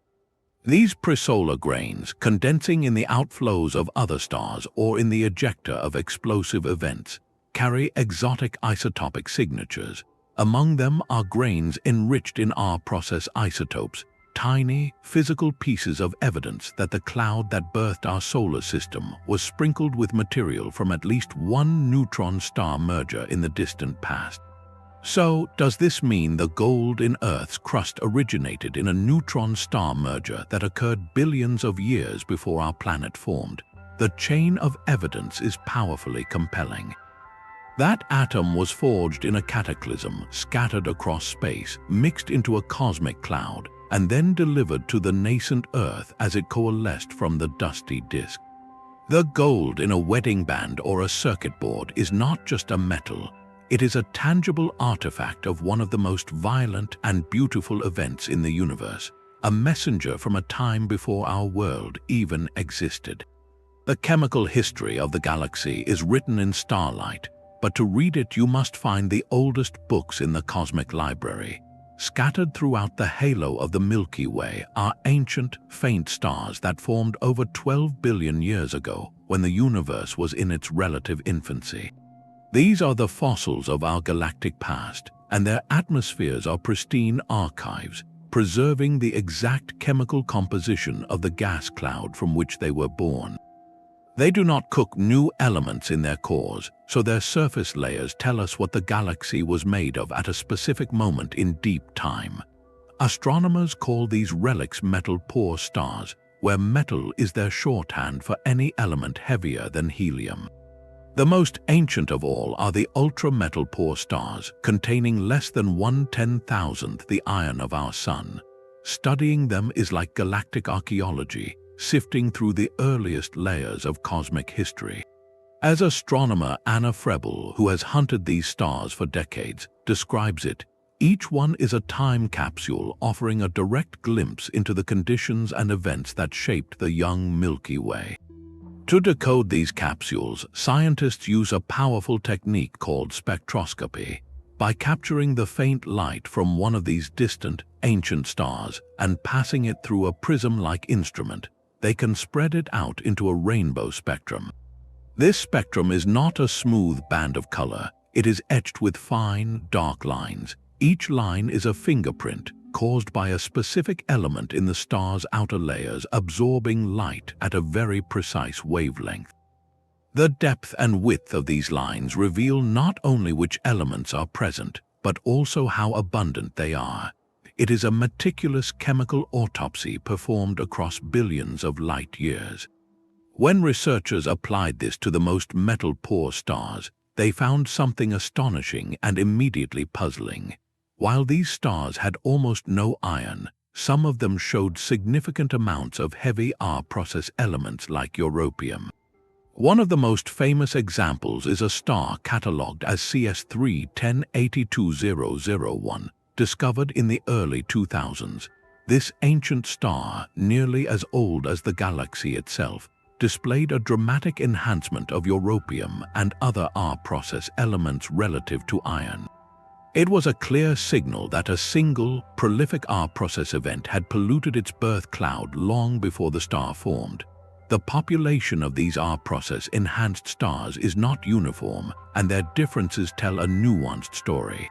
These presolar grains, condensing in the outflows of other stars or in the ejecta of explosive events, carry exotic isotopic signatures. Among them are grains enriched in R-process isotopes, tiny, physical pieces of evidence that the cloud that birthed our solar system was sprinkled with material from at least one neutron star merger in the distant past. So, does this mean the gold in Earth's crust originated in a neutron star merger that occurred billions of years before our planet formed? The chain of evidence is powerfully compelling. That atom was forged in a cataclysm, scattered across space, mixed into a cosmic cloud, and then delivered to the nascent Earth as it coalesced from the dusty disk. The gold in a wedding band or a circuit board is not just a metal. It is a tangible artifact of one of the most violent and beautiful events in the universe, a messenger from a time before our world even existed. The chemical history of the galaxy is written in starlight, but to read it you must find the oldest books in the cosmic library. Scattered throughout the halo of the Milky Way are ancient, faint stars that formed over 12 billion years ago when the universe was in its relative infancy. These are the fossils of our galactic past, and their atmospheres are pristine archives, preserving the exact chemical composition of the gas cloud from which they were born. They do not cook new elements in their cores, so their surface layers tell us what the galaxy was made of at a specific moment in deep time. Astronomers call these relics metal-poor stars, where metal is their shorthand for any element heavier than helium. The most ancient of all are the ultra-metal-poor stars, containing less than 1/10,000th the iron of our Sun. Studying them is like galactic archaeology, sifting through the earliest layers of cosmic history. As astronomer Anna Frebel, who has hunted these stars for decades, describes it, each one is a time capsule offering a direct glimpse into the conditions and events that shaped the young Milky Way. To decode these capsules, scientists use a powerful technique called spectroscopy. By capturing the faint light from one of these distant, ancient stars and passing it through a prism-like instrument, they can spread it out into a rainbow spectrum. This spectrum is not a smooth band of color. It is etched with fine, dark lines. Each line is a fingerprint caused by a specific element in the star's outer layers absorbing light at a very precise wavelength. The depth and width of these lines reveal not only which elements are present, but also how abundant they are. It is a meticulous chemical autopsy performed across billions of light years. When researchers applied this to the most metal-poor stars, they found something astonishing and immediately puzzling. While these stars had almost no iron, some of them showed significant amounts of heavy R-process elements like europium. One of the most famous examples is a star catalogued as CS3 10820001, discovered in the early 2000s. This ancient star, nearly as old as the galaxy itself, displayed a dramatic enhancement of europium and other R-process elements relative to iron. It was a clear signal that a single, prolific R-process event had polluted its birth cloud long before the star formed. The population of these R-process enhanced stars is not uniform, and their differences tell a nuanced story.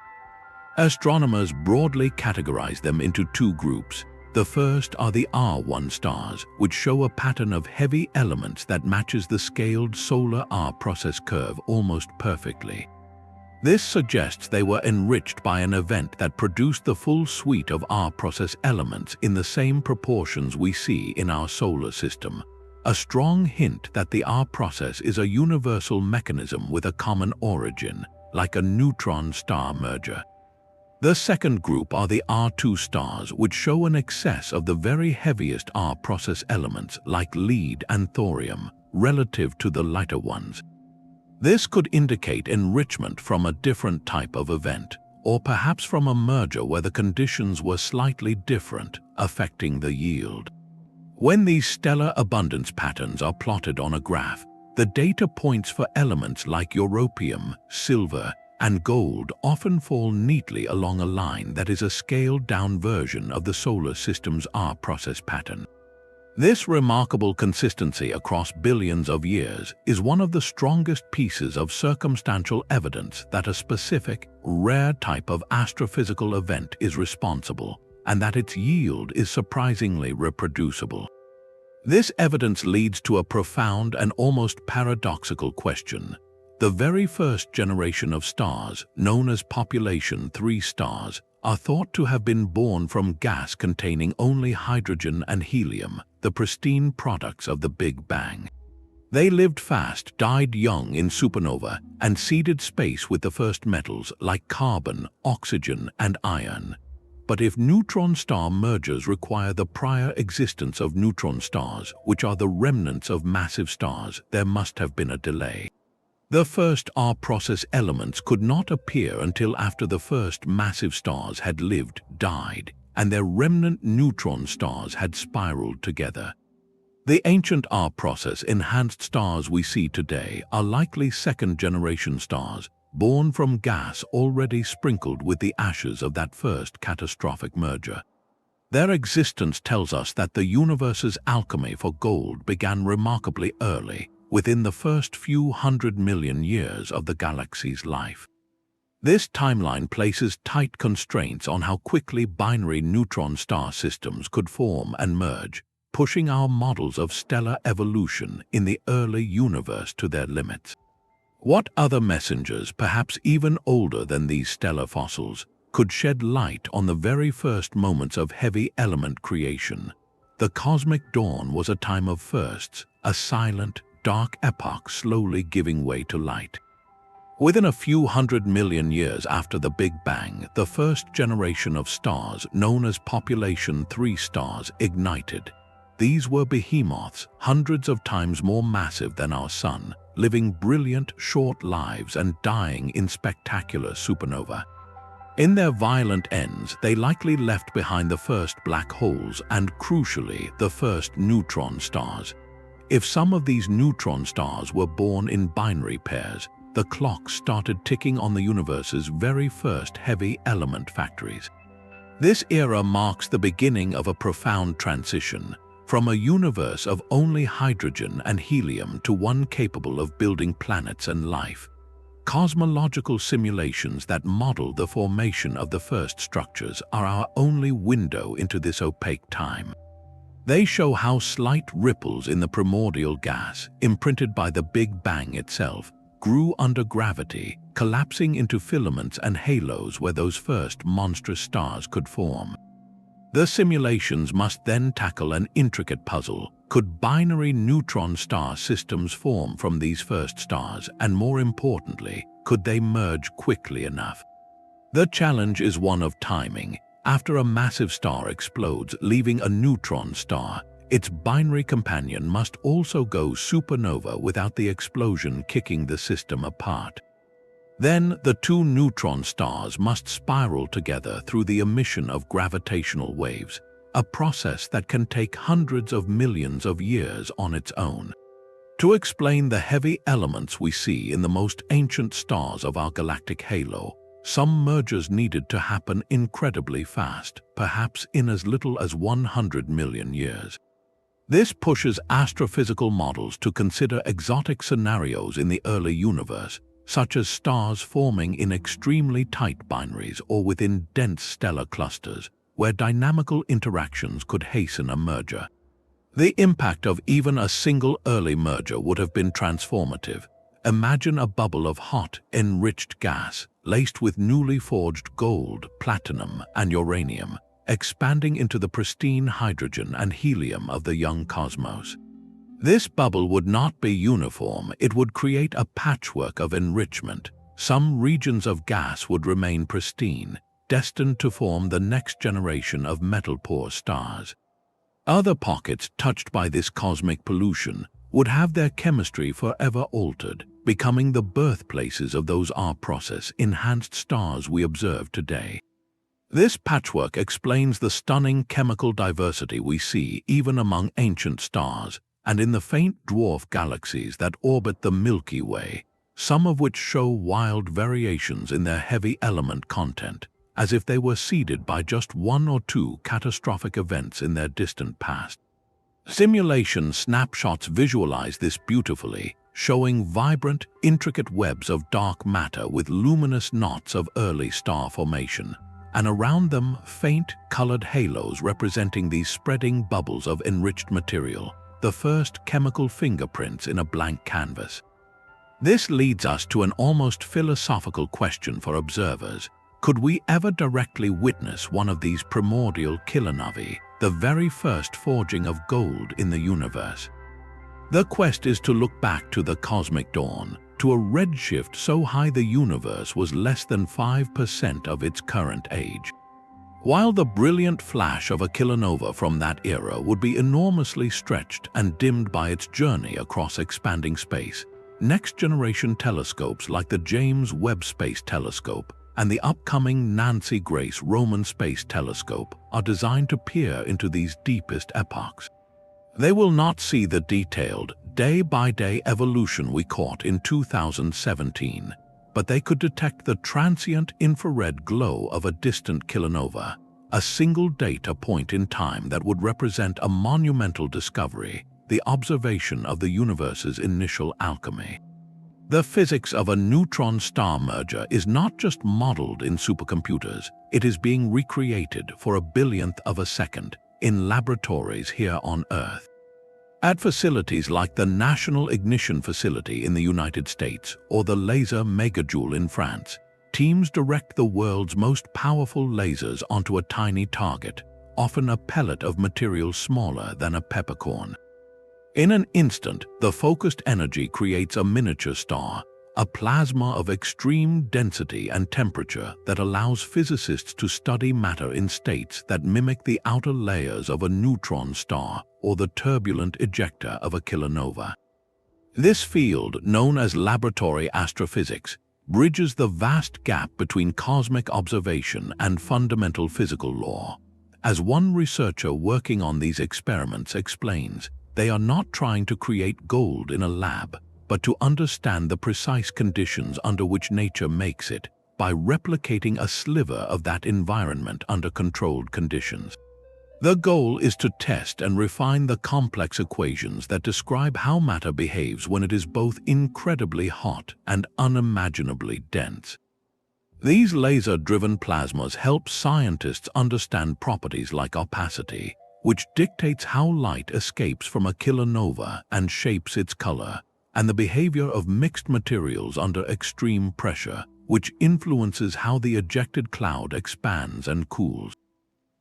Astronomers broadly categorize them into two groups. The first are the R1 stars, which show a pattern of heavy elements that matches the scaled solar R-process curve almost perfectly. This suggests they were enriched by an event that produced the full suite of R-process elements in the same proportions we see in our solar system. A strong hint that the R-process is a universal mechanism with a common origin, like a neutron-star merger. The second group are the R2 stars, which show an excess of the very heaviest R-process elements like lead and thorium, relative to the lighter ones. This could indicate enrichment from a different type of event, or perhaps from a merger where the conditions were slightly different, affecting the yield. When these stellar abundance patterns are plotted on a graph, the data points for elements like europium, silver, and gold often fall neatly along a line that is a scaled-down version of the solar system's R-process pattern. This remarkable consistency across billions of years is one of the strongest pieces of circumstantial evidence that a specific, rare type of astrophysical event is responsible, and that its yield is surprisingly reproducible. This evidence leads to a profound and almost paradoxical question. The very first generation of stars, known as population 3 stars, are thought to have been born from gas containing only hydrogen and helium, the pristine products of the Big Bang. They lived fast, died young in supernova, and seeded space with the first metals like carbon, oxygen, and iron. But if neutron star mergers require the prior existence of neutron stars, which are the remnants of massive stars, there must have been a delay. The first R-process elements could not appear until after the first massive stars had lived, died, and their remnant neutron stars had spiraled together. The ancient R-process enhanced stars we see today are likely second-generation stars, born from gas already sprinkled with the ashes of that first catastrophic merger. Their existence tells us that the universe's alchemy for gold began remarkably early, within the first few 100 million years of the galaxy's life. This timeline places tight constraints on how quickly binary neutron star systems could form and merge, pushing our models of stellar evolution in the early universe to their limits. What other messengers, perhaps even older than these stellar fossils, could shed light on the very first moments of heavy element creation? The cosmic dawn was a time of firsts, a silent, dark epoch slowly giving way to light. Within a few 100 million years after the Big Bang, the first generation of stars, known as population 3 stars, ignited. These were behemoths, hundreds of times more massive than our Sun, living brilliant, short lives and dying in spectacular supernova. In their violent ends, they likely left behind the first black holes and, crucially, the first neutron stars. If some of these neutron stars were born in binary pairs, the clock started ticking on the universe's very first heavy element factories. This era marks the beginning of a profound transition, from a universe of only hydrogen and helium to one capable of building planets and life. Cosmological simulations that model the formation of the first structures are our only window into this opaque time. They show how slight ripples in the primordial gas, imprinted by the Big Bang itself, grew under gravity, collapsing into filaments and halos where those first monstrous stars could form. The simulations must then tackle an intricate puzzle. Could binary neutron star systems form from these first stars, and more importantly, could they merge quickly enough? The challenge is one of timing. After a massive star explodes, leaving a neutron star, its binary companion must also go supernova without the explosion kicking the system apart. Then the two neutron stars must spiral together through the emission of gravitational waves, a process that can take hundreds of millions of years on its own. To explain the heavy elements we see in the most ancient stars of our galactic halo, some mergers needed to happen incredibly fast, perhaps in as little as 100 million years. This pushes astrophysical models to consider exotic scenarios in the early universe, such as stars forming in extremely tight binaries or within dense stellar clusters, where dynamical interactions could hasten a merger. The impact of even a single early merger would have been transformative. Imagine a bubble of hot, enriched gas, laced with newly forged gold, platinum, and uranium, expanding into the pristine hydrogen and helium of the young cosmos. This bubble would not be uniform, it would create a patchwork of enrichment. Some regions of gas would remain pristine, destined to form the next generation of metal-poor stars. Other pockets touched by this cosmic pollution would have their chemistry forever altered, becoming the birthplaces of those R-process-enhanced stars we observe today. This patchwork explains the stunning chemical diversity we see even among ancient stars and in the faint dwarf galaxies that orbit the Milky Way, some of which show wild variations in their heavy element content, as if they were seeded by just one or two catastrophic events in their distant past. Simulation snapshots visualize this beautifully, showing vibrant, intricate webs of dark matter with luminous knots of early star formation, and around them faint, colored halos representing these spreading bubbles of enriched material, the first chemical fingerprints in a blank canvas. This leads us to an almost philosophical question for observers. Could we ever directly witness one of these primordial Kilonovae, the very first forging of gold in the universe? The quest is to look back to the cosmic dawn, to a redshift so high the universe was less than 5% of its current age. While the brilliant flash of a kilonova from that era would be enormously stretched and dimmed by its journey across expanding space, next-generation telescopes like the James Webb Space Telescope and the upcoming Nancy Grace Roman Space Telescope are designed to peer into these deepest epochs. They will not see the detailed, day-by-day evolution we caught in 2017, but they could detect the transient infrared glow of a distant kilonova, a single data point in time that would represent a monumental discovery, the observation of the universe's initial alchemy. The physics of a neutron-star merger is not just modeled in supercomputers, it is being recreated for a billionth of a second in laboratories here on Earth. At facilities like the National Ignition Facility in the United States or the Laser Megajoule in France, teams direct the world's most powerful lasers onto a tiny target, often a pellet of material smaller than a peppercorn. In an instant, the focused energy creates a miniature star, a plasma of extreme density and temperature that allows physicists to study matter in states that mimic the outer layers of a neutron star or the turbulent ejecta of a kilonova. This field, known as laboratory astrophysics, bridges the vast gap between cosmic observation and fundamental physical law. As one researcher working on these experiments explains, they are not trying to create gold in a lab, but to understand the precise conditions under which nature makes it by replicating a sliver of that environment under controlled conditions. The goal is to test and refine the complex equations that describe how matter behaves when it is both incredibly hot and unimaginably dense. These laser-driven plasmas help scientists understand properties like opacity, which dictates how light escapes from a kilonova and shapes its color, and the behavior of mixed materials under extreme pressure, which influences how the ejected cloud expands and cools.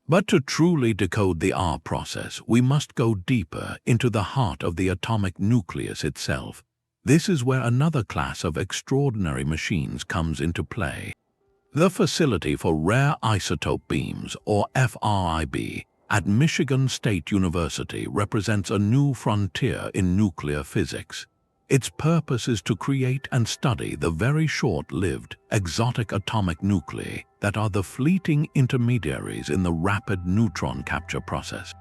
But to truly decode the R process, we must go deeper into the heart of the atomic nucleus itself. This is where another class of extraordinary machines comes into play. The Facility for Rare Isotope Beams, or FRIB, at Michigan State University represents a new frontier in nuclear physics. Its purpose is to create and study the very short-lived, exotic atomic nuclei that are the fleeting intermediaries in the rapid neutron capture process.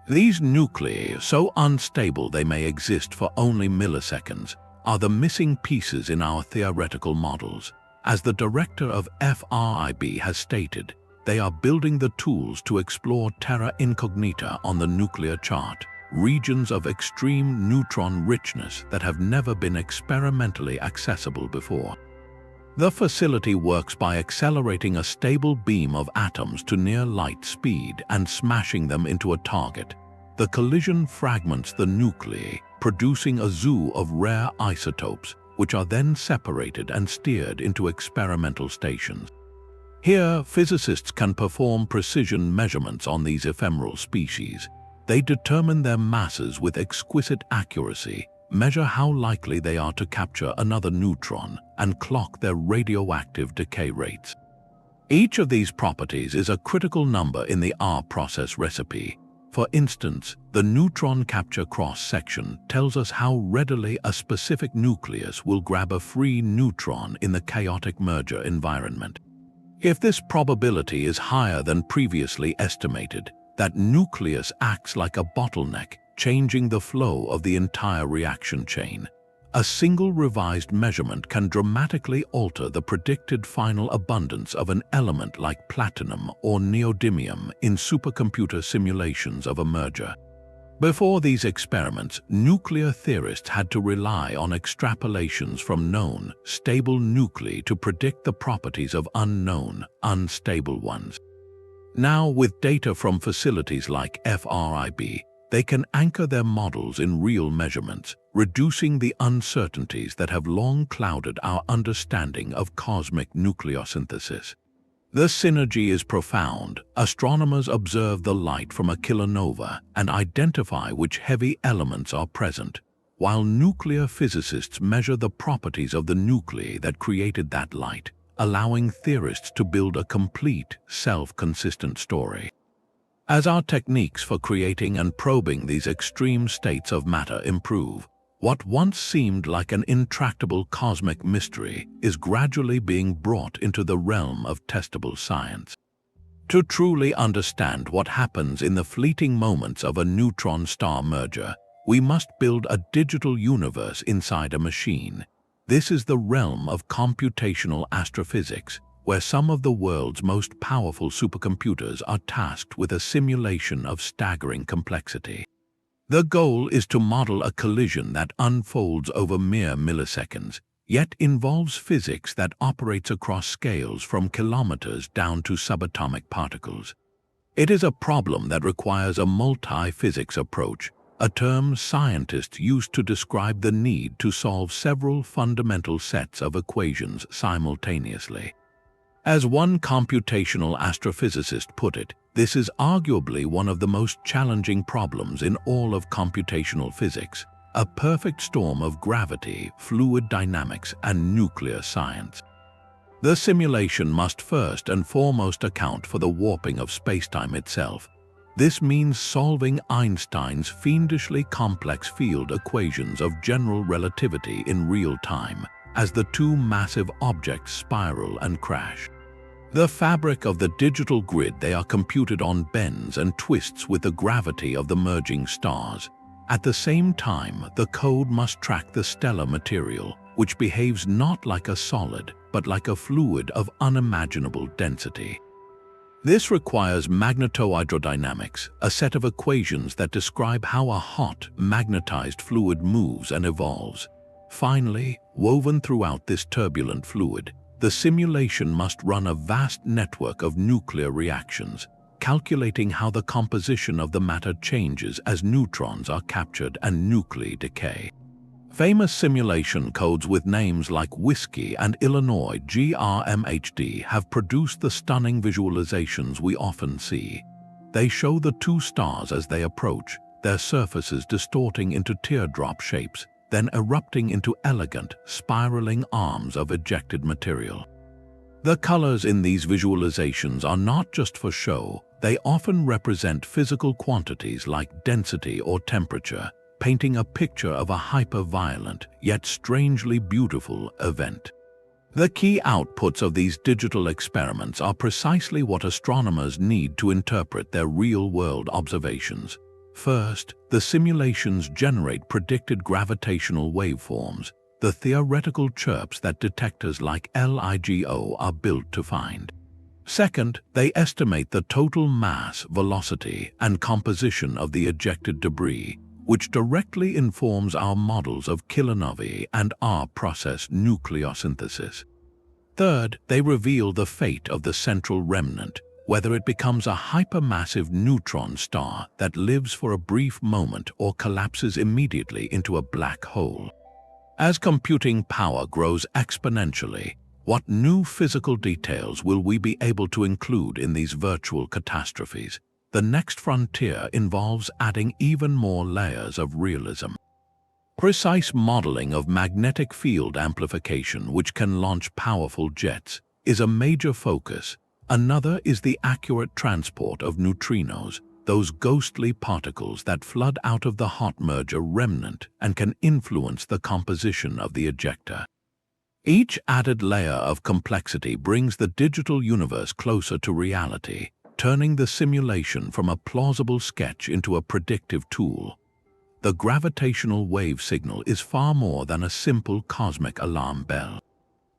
These nuclei, so unstable they may exist for only milliseconds, are the missing pieces in our theoretical models. As the director of FRIB has stated, they are building the tools to explore terra incognita on the nuclear chart, regions of extreme neutron richness that have never been experimentally accessible before. The facility works by accelerating a stable beam of atoms to near light speed and smashing them into a target. The collision fragments the nuclei, producing a zoo of rare isotopes, which are then separated and steered into experimental stations. Here, physicists can perform precision measurements on these ephemeral species. They determine their masses with exquisite accuracy, measure how likely they are to capture another neutron, and clock their radioactive decay rates. Each of these properties is a critical number in the R process recipe. For instance, the neutron capture cross-section tells us how readily a specific nucleus will grab a free neutron in the chaotic merger environment. If this probability is higher than previously estimated, that nucleus acts like a bottleneck, changing the flow of the entire reaction chain. A single revised measurement can dramatically alter the predicted final abundance of an element like platinum or neodymium in supercomputer simulations of a merger. Before these experiments, nuclear theorists had to rely on extrapolations from known, stable nuclei to predict the properties of unknown, unstable ones. Now, with data from facilities like FRIB, they can anchor their models in real measurements, reducing the uncertainties that have long clouded our understanding of cosmic nucleosynthesis. The synergy is profound. Astronomers observe the light from a kilonova and identify which heavy elements are present, while nuclear physicists measure the properties of the nuclei that created that light, allowing theorists to build a complete, self-consistent story. As our techniques for creating and probing these extreme states of matter improve, what once seemed like an intractable cosmic mystery is gradually being brought into the realm of testable science. To truly understand what happens in the fleeting moments of a neutron-star merger, we must build a digital universe inside a machine. This is the realm of computational astrophysics, where some of the world's most powerful supercomputers are tasked with a simulation of staggering complexity. The goal is to model a collision that unfolds over mere milliseconds, yet involves physics that operates across scales from kilometers down to subatomic particles. It is a problem that requires a multi-physics approach, a term scientists use to describe the need to solve several fundamental sets of equations simultaneously. As one computational astrophysicist put it, this is arguably one of the most challenging problems in all of computational physics, a perfect storm of gravity, fluid dynamics, and nuclear science. The simulation must first and foremost account for the warping of spacetime itself. This means solving Einstein's fiendishly complex field equations of general relativity in real time as the two massive objects spiral and crash. The fabric of the digital grid they are computed on bends and twists with the gravity of the merging stars. At the same time, the code must track the stellar material, which behaves not like a solid, but like a fluid of unimaginable density. This requires magnetohydrodynamics, a set of equations that describe how a hot, magnetized fluid moves and evolves. Finally, woven throughout this turbulent fluid, the simulation must run a vast network of nuclear reactions, calculating how the composition of the matter changes as neutrons are captured and nuclei decay. Famous simulation codes with names like Whiskey and Illinois GRMHD have produced the stunning visualizations we often see. They show the two stars as they approach, their surfaces distorting into teardrop shapes, then erupting into elegant, spiraling arms of ejected material. The colors in these visualizations are not just for show, they often represent physical quantities like density or temperature, painting a picture of a hyper-violent, yet strangely beautiful event. The key outputs of these digital experiments are precisely what astronomers need to interpret their real-world observations. First, the simulations generate predicted gravitational waveforms, the theoretical chirps that detectors like LIGO are built to find. Second, they estimate the total mass, velocity, and composition of the ejected debris, which directly informs our models of Kilonova and our process nucleosynthesis. Third, they reveal the fate of the central remnant, whether it becomes a hypermassive neutron star that lives for a brief moment or collapses immediately into a black hole. As computing power grows exponentially, what new physical details will we be able to include in these virtual catastrophes? The next frontier involves adding even more layers of realism. Precise modeling of magnetic field amplification, which can launch powerful jets, is a major focus. Another is the accurate transport of neutrinos, those ghostly particles that flood out of the hot merger remnant and can influence the composition of the ejector. Each added layer of complexity brings the digital universe closer to reality, turning the simulation from a plausible sketch into a predictive tool. The gravitational wave signal is far more than a simple cosmic alarm bell.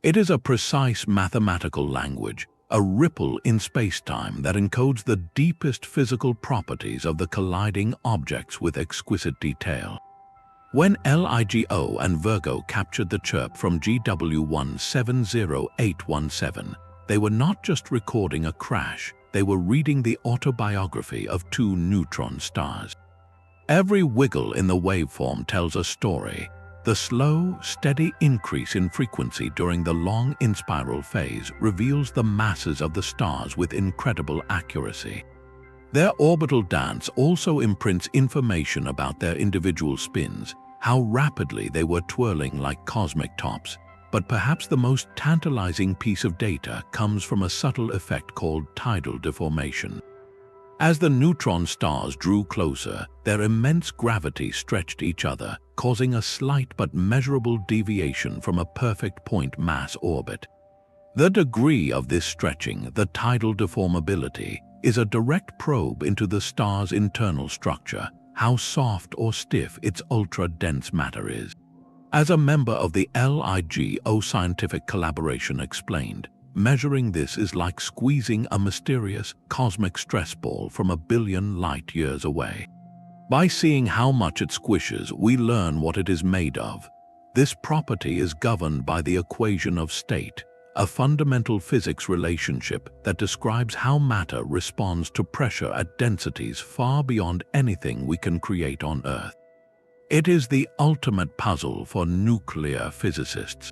It is a precise mathematical language, a ripple in space-time that encodes the deepest physical properties of the colliding objects with exquisite detail. When LIGO and Virgo captured the chirp from GW170817, they were not just recording a crash, they were reading the autobiography of two neutron stars. Every wiggle in the waveform tells a story. The slow, steady increase in frequency during the long in-spiral phase reveals the masses of the stars with incredible accuracy. Their orbital dance also imprints information about their individual spins, how rapidly they were twirling like cosmic tops. But perhaps the most tantalizing piece of data comes from a subtle effect called tidal deformation. As the neutron stars drew closer, their immense gravity stretched each other, causing a slight but measurable deviation from a perfect point mass orbit. The degree of this stretching, the tidal deformability, is a direct probe into the star's internal structure, how soft or stiff its ultra-dense matter is. As a member of the LIGO scientific collaboration explained, measuring this is like squeezing a mysterious cosmic stress ball from a billion light years away. By seeing how much it squishes, we learn what it is made of. This property is governed by the equation of state, a fundamental physics relationship that describes how matter responds to pressure at densities far beyond anything we can create on Earth. It is the ultimate puzzle for nuclear physicists.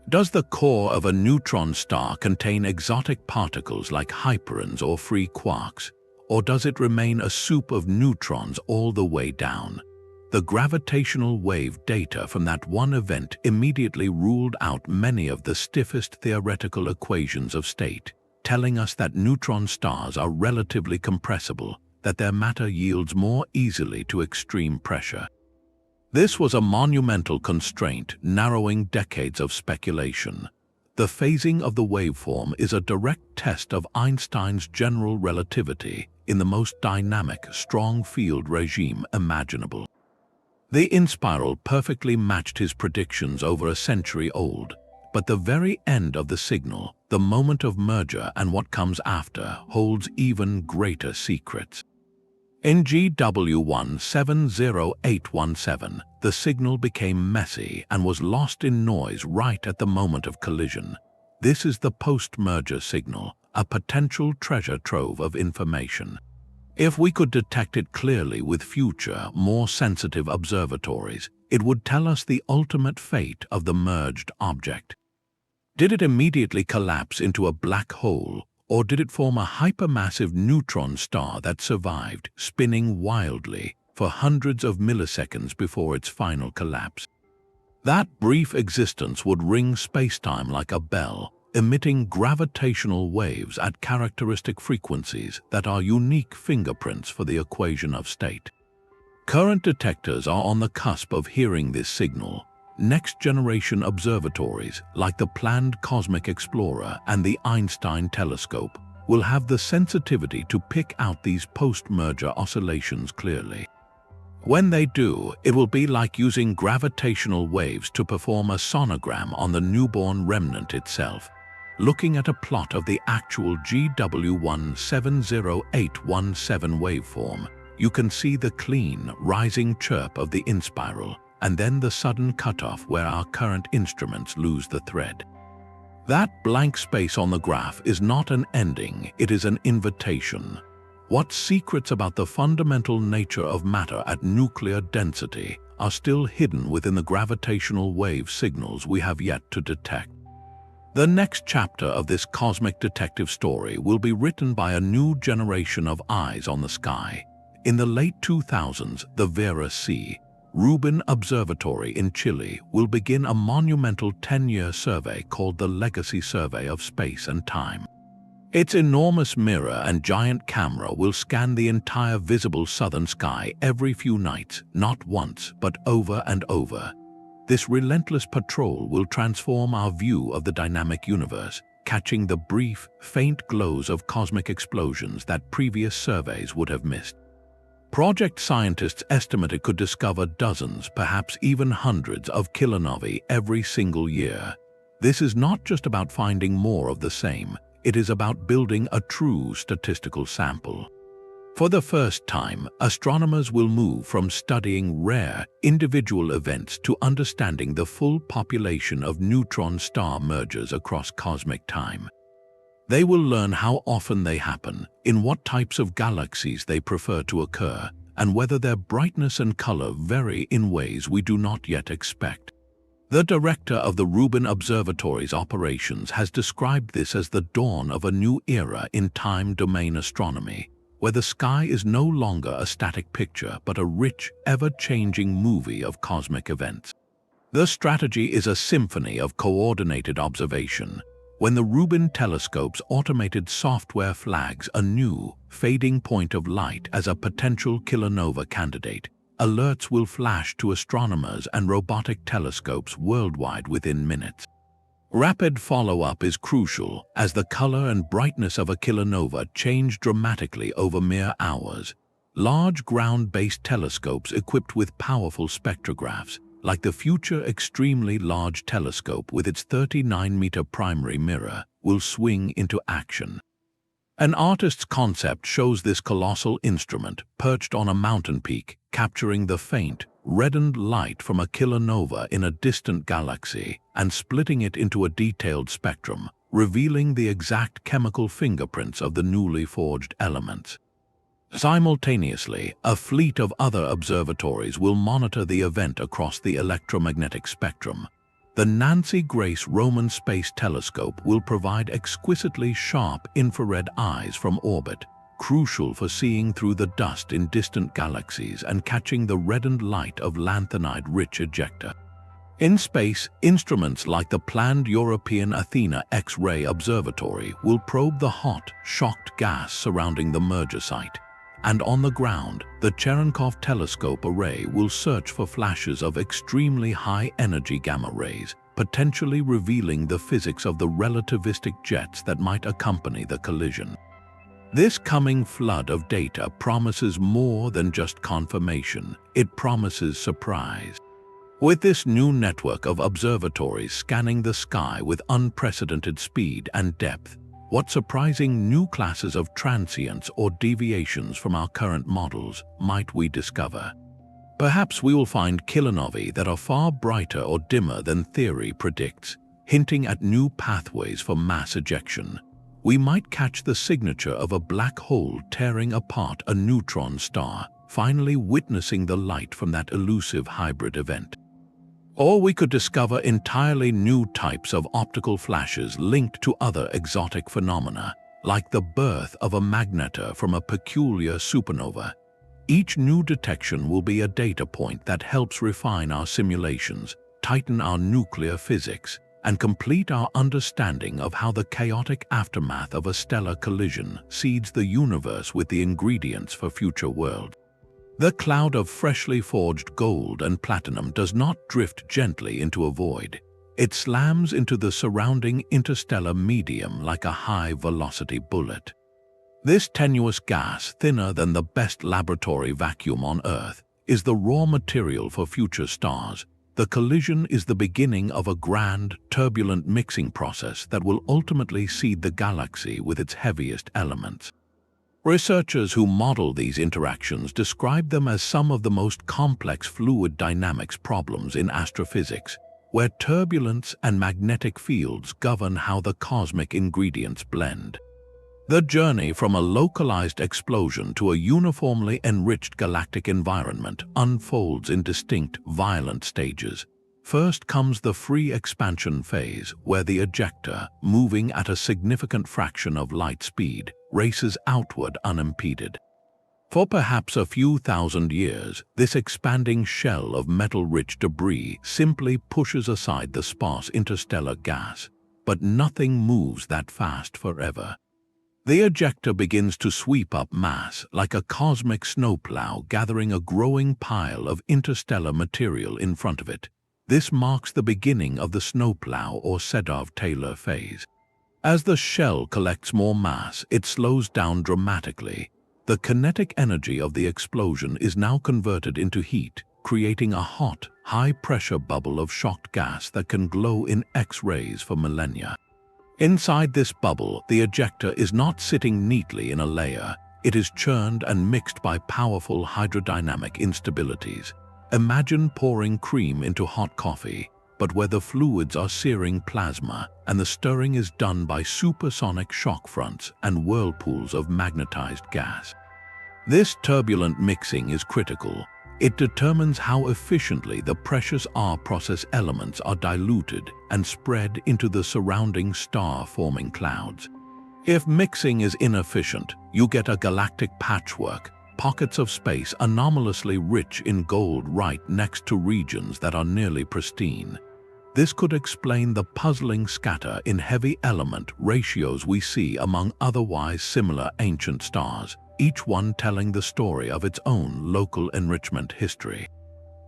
Does the core of a neutron star contain exotic particles like hyperons or free quarks, or does it remain a soup of neutrons all the way down? The gravitational wave data from that one event immediately ruled out many of the stiffest theoretical equations of state, telling us that neutron stars are relatively compressible, that their matter yields more easily to extreme pressure. This was a monumental constraint, narrowing decades of speculation. The phasing of the waveform is a direct test of Einstein's general relativity in the most dynamic, strong field regime imaginable. The inspiral perfectly matched his predictions over a century old, but the very end of the signal, the moment of merger and what comes after, holds even greater secrets. In GW170817, the signal became messy and was lost in noise right at the moment of collision. This is the post-merger signal, a potential treasure trove of information. If we could detect it clearly with future, more sensitive observatories, it would tell us the ultimate fate of the merged object. Did it immediately collapse into a black hole, or did it form a hypermassive neutron star that survived, spinning wildly for hundreds of milliseconds before its final collapse? That brief existence would ring spacetime like a bell, emitting gravitational waves at characteristic frequencies that are unique fingerprints for the equation of state. Current detectors are on the cusp of hearing this signal. Next-generation observatories, like the planned Cosmic Explorer and the Einstein Telescope, will have the sensitivity to pick out these post-merger oscillations clearly. When they do, it will be like using gravitational waves to perform a sonogram on the newborn remnant itself. Looking at a plot of the actual GW170817 waveform, you can see the clean, rising chirp of the inspiral, and then the sudden cutoff where our current instruments lose the thread. That blank space on the graph is not an ending, it is an invitation. What secrets about the fundamental nature of matter at nuclear density are still hidden within the gravitational wave signals we have yet to detect? The next chapter of this cosmic detective story will be written by a new generation of eyes on the sky. In the late 2000s, the Vera Rubin Observatory in Chile will begin a monumental 10-year survey called the Legacy Survey of Space and Time. Its enormous mirror and giant camera will scan the entire visible southern sky every few nights, not once, but over and over. This relentless patrol will transform our view of the dynamic universe, catching the brief, faint glows of cosmic explosions that previous surveys would have missed. Project scientists estimate it could discover dozens, perhaps even hundreds of kilonovae every single year. This is not just about finding more of the same, it is about building a true statistical sample. For the first time, astronomers will move from studying rare, individual events to understanding the full population of neutron star mergers across cosmic time. They will learn how often they happen, in what types of galaxies they prefer to occur, and whether their brightness and color vary in ways we do not yet expect. The director of the Rubin Observatory's operations has described this as the dawn of a new era in time-domain astronomy, where the sky is no longer a static picture but a rich, ever-changing movie of cosmic events. The strategy is a symphony of coordinated observation. When the Rubin telescope's automated software flags a new, fading point of light as a potential Kilonova candidate, alerts will flash to astronomers and robotic telescopes worldwide within minutes. Rapid follow-up is crucial, as the color and brightness of a kilonova change dramatically over mere hours. Large ground-based telescopes equipped with powerful spectrographs, like the future extremely large telescope with its 39-meter primary mirror, will swing into action. An artist's concept shows this colossal instrument perched on a mountain peak, capturing the faint, reddened light from a kilonova in a distant galaxy and splitting it into a detailed spectrum, revealing the exact chemical fingerprints of the newly forged elements. Simultaneously, a fleet of other observatories will monitor the event across the electromagnetic spectrum. The Nancy Grace Roman Space Telescope will provide exquisitely sharp infrared eyes from orbit, crucial for seeing through the dust in distant galaxies and catching the reddened light of lanthanide-rich ejecta. In space, instruments like the planned European Athena X-ray Observatory will probe the hot, shocked gas surrounding the merger site. And on the ground, the Cherenkov Telescope Array will search for flashes of extremely high-energy gamma rays, potentially revealing the physics of the relativistic jets that might accompany the collision. This coming flood of data promises more than just confirmation. It promises surprise. With this new network of observatories scanning the sky with unprecedented speed and depth, what surprising new classes of transients or deviations from our current models might we discover? Perhaps we will find kilonovae that are far brighter or dimmer than theory predicts, hinting at new pathways for mass ejection. We might catch the signature of a black hole tearing apart a neutron star, finally witnessing the light from that elusive hybrid event. Or we could discover entirely new types of optical flashes linked to other exotic phenomena, like the birth of a magnetor from a peculiar supernova. Each new detection will be a data point that helps refine our simulations, tighten our nuclear physics, and complete our understanding of how the chaotic aftermath of a stellar collision seeds the universe with the ingredients for future worlds. The cloud of freshly forged gold and platinum does not drift gently into a void. It slams into the surrounding interstellar medium like a high-velocity bullet. This tenuous gas, thinner than the best laboratory vacuum on Earth, is the raw material for future stars. The collision is the beginning of a grand, turbulent mixing process that will ultimately seed the galaxy with its heaviest elements. Researchers who model these interactions describe them as some of the most complex fluid dynamics problems in astrophysics, where turbulence and magnetic fields govern how the cosmic ingredients blend. The journey from a localized explosion to a uniformly enriched galactic environment unfolds in distinct, violent stages. First comes the free expansion phase, where the ejector, moving at a significant fraction of light speed, races outward unimpeded. For perhaps a few thousand years, this expanding shell of metal-rich debris simply pushes aside the sparse interstellar gas, but nothing moves that fast forever. The ejector begins to sweep up mass like a cosmic snowplow gathering a growing pile of interstellar material in front of it. This marks the beginning of the snowplow or Sedov-Taylor phase. As the shell collects more mass, it slows down dramatically. The kinetic energy of the explosion is now converted into heat, creating a hot, high-pressure bubble of shocked gas that can glow in X-rays for millennia. Inside this bubble, the ejector is not sitting neatly in a layer. It is churned and mixed by powerful hydrodynamic instabilities. Imagine pouring cream into hot coffee, but where the fluids are searing plasma and the stirring is done by supersonic shock fronts and whirlpools of magnetized gas. This turbulent mixing is critical. It determines how efficiently the precious R-process elements are diluted and spread into the surrounding star-forming clouds. If mixing is inefficient, you get a galactic patchwork, pockets of space anomalously rich in gold right next to regions that are nearly pristine. This could explain the puzzling scatter in heavy element ratios we see among otherwise similar ancient stars, each one telling the story of its own local enrichment history.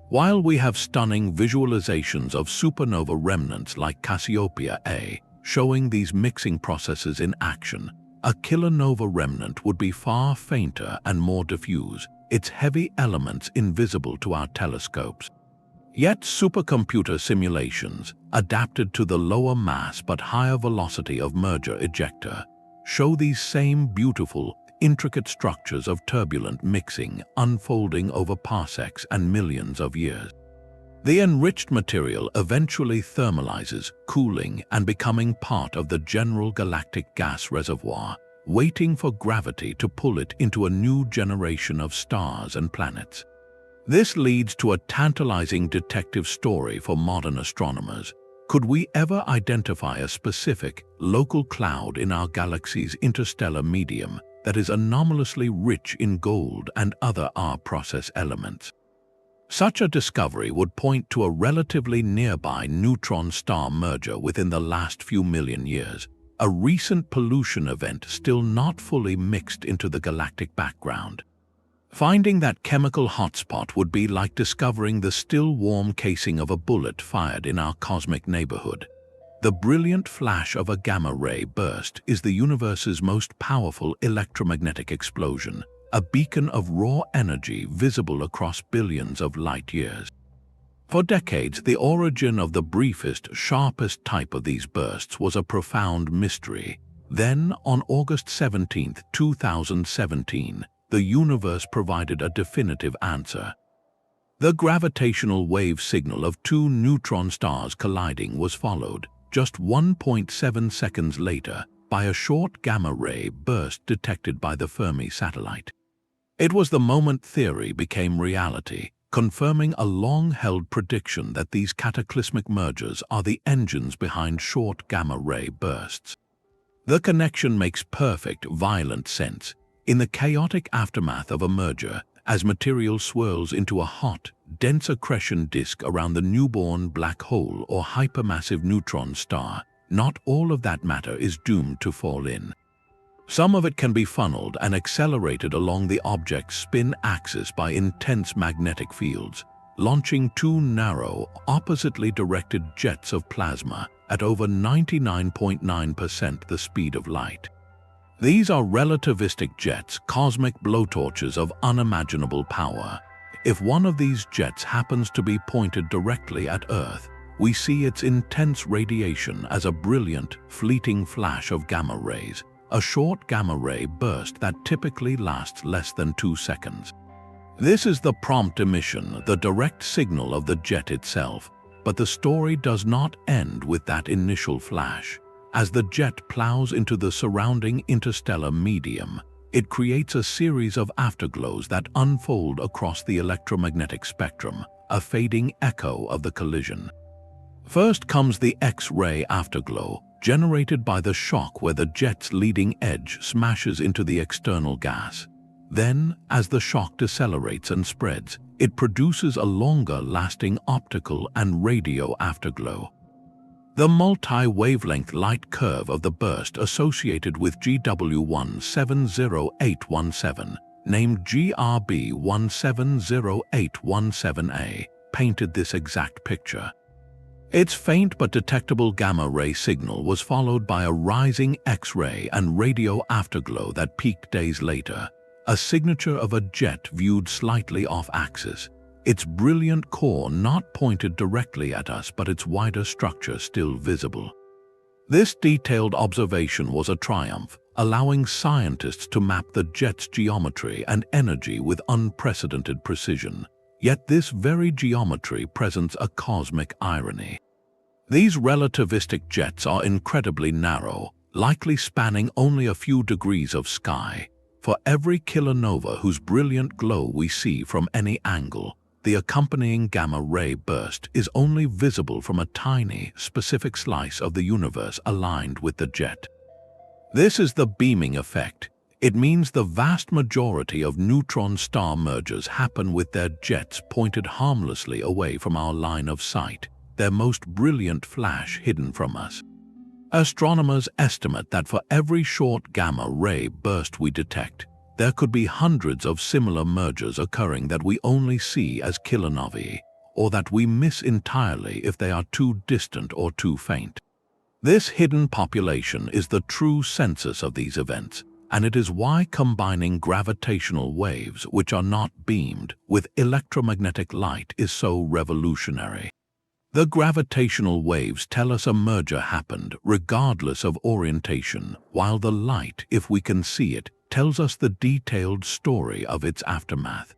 While we have stunning visualizations of supernova remnants like Cassiopeia A, showing these mixing processes in action, a kilonova remnant would be far fainter and more diffuse, its heavy elements invisible to our telescopes. Yet supercomputer simulations, adapted to the lower mass but higher velocity of merger ejector, show these same beautiful, intricate structures of turbulent mixing unfolding over parsecs and millions of years. The enriched material eventually thermalizes, cooling and becoming part of the general galactic gas reservoir, waiting for gravity to pull it into a new generation of stars and planets. This leads to a tantalizing detective story for modern astronomers. Could we ever identify a specific, local cloud in our galaxy's interstellar medium that is anomalously rich in gold and other R-process elements? Such a discovery would point to a relatively nearby neutron-star merger within the last few million years, a recent pollution event still not fully mixed into the galactic background. Finding that chemical hotspot would be like discovering the still warm casing of a bullet fired in our cosmic neighborhood. The brilliant flash of a gamma-ray burst is the universe's most powerful electromagnetic explosion, a beacon of raw energy visible across billions of light years. For decades, the origin of the briefest, sharpest type of these bursts was a profound mystery. Then, on August 17, 2017, the universe provided a definitive answer. The gravitational wave signal of two neutron stars colliding was followed, just 1.7 seconds later, by a short gamma-ray burst detected by the Fermi satellite. It was the moment theory became reality, confirming a long-held prediction that these cataclysmic mergers are the engines behind short gamma-ray bursts. The connection makes perfect, violent sense. In the chaotic aftermath of a merger, as material swirls into a hot, dense accretion disk around the newborn black hole or hypermassive neutron star, not all of that matter is doomed to fall in. Some of it can be funneled and accelerated along the object's spin axis by intense magnetic fields, launching two narrow, oppositely directed jets of plasma at over 99.9% the speed of light. These are relativistic jets, cosmic blowtorches of unimaginable power. If one of these jets happens to be pointed directly at Earth, we see its intense radiation as a brilliant, fleeting flash of gamma rays, a short gamma-ray burst that typically lasts less than 2 seconds. This is the prompt emission, the direct signal of the jet itself, but the story does not end with that initial flash. As the jet plows into the surrounding interstellar medium, it creates a series of afterglows that unfold across the electromagnetic spectrum, a fading echo of the collision. First comes the X-ray afterglow, generated by the shock where the jet's leading edge smashes into the external gas. Then, as the shock decelerates and spreads, it produces a longer-lasting optical and radio afterglow. The multi-wavelength light curve of the burst associated with GW170817, named GRB170817A, painted this exact picture. Its faint but detectable gamma-ray signal was followed by a rising X-ray and radio afterglow that peaked days later, a signature of a jet viewed slightly off-axis, its brilliant core not pointed directly at us but its wider structure still visible. This detailed observation was a triumph, allowing scientists to map the jet's geometry and energy with unprecedented precision. Yet this very geometry presents a cosmic irony. These relativistic jets are incredibly narrow, likely spanning only a few degrees of sky. For every kilonova whose brilliant glow we see from any angle, the accompanying gamma-ray burst is only visible from a tiny, specific slice of the universe aligned with the jet. This is the beaming effect. It means the vast majority of neutron star mergers happen with their jets pointed harmlessly away from our line of sight, their most brilliant flash hidden from us. Astronomers estimate that for every short gamma-ray burst we detect, there could be hundreds of similar mergers occurring that we only see as kilonovae, or that we miss entirely if they are too distant or too faint. This hidden population is the true census of these events, and it is why combining gravitational waves, which are not beamed, with electromagnetic light is so revolutionary. The gravitational waves tell us a merger happened regardless of orientation, while the light, if we can see it, tells us the detailed story of its aftermath.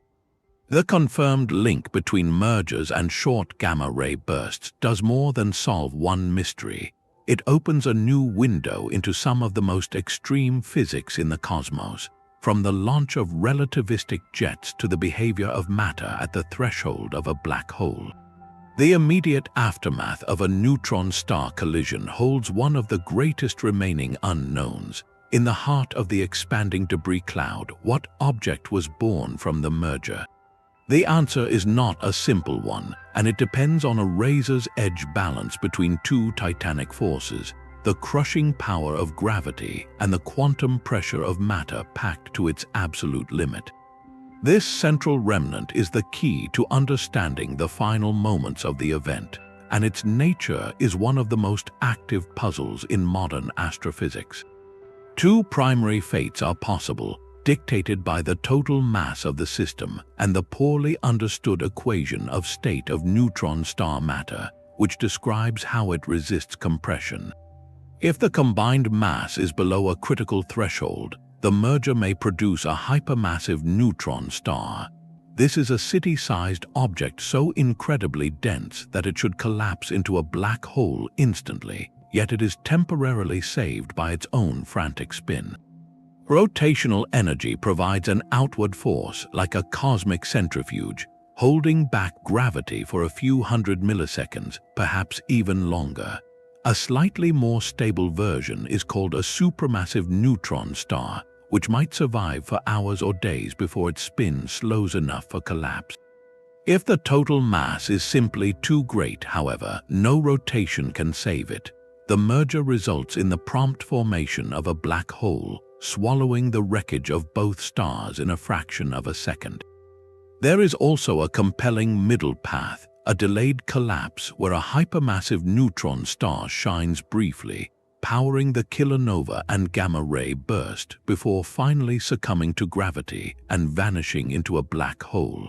The confirmed link between mergers and short gamma-ray bursts does more than solve one mystery. It opens a new window into some of the most extreme physics in the cosmos, from the launch of relativistic jets to the behavior of matter at the threshold of a black hole. The immediate aftermath of a neutron star collision holds one of the greatest remaining unknowns. In the heart of the expanding debris cloud, what object was born from the merger? The answer is not a simple one, and it depends on a razor's edge balance between two titanic forces, the crushing power of gravity and the quantum pressure of matter packed to its absolute limit. This central remnant is the key to understanding the final moments of the event, and its nature is one of the most active puzzles in modern astrophysics. Two primary fates are possible, dictated by the total mass of the system and the poorly understood equation of state of neutron star matter, which describes how it resists compression. If the combined mass is below a critical threshold, the merger may produce a hypermassive neutron star. This is a city-sized object so incredibly dense that it should collapse into a black hole instantly, yet it is temporarily saved by its own frantic spin. Rotational energy provides an outward force like a cosmic centrifuge, holding back gravity for a few hundred milliseconds, perhaps even longer. A slightly more stable version is called a supermassive neutron star, which might survive for hours or days before its spin slows enough for collapse. If the total mass is simply too great, however, no rotation can save it. The merger results in the prompt formation of a black hole, swallowing the wreckage of both stars in a fraction of a second. There is also a compelling middle path, a delayed collapse where a hypermassive neutron star shines briefly, powering the Kilonova and gamma-ray burst before finally succumbing to gravity and vanishing into a black hole.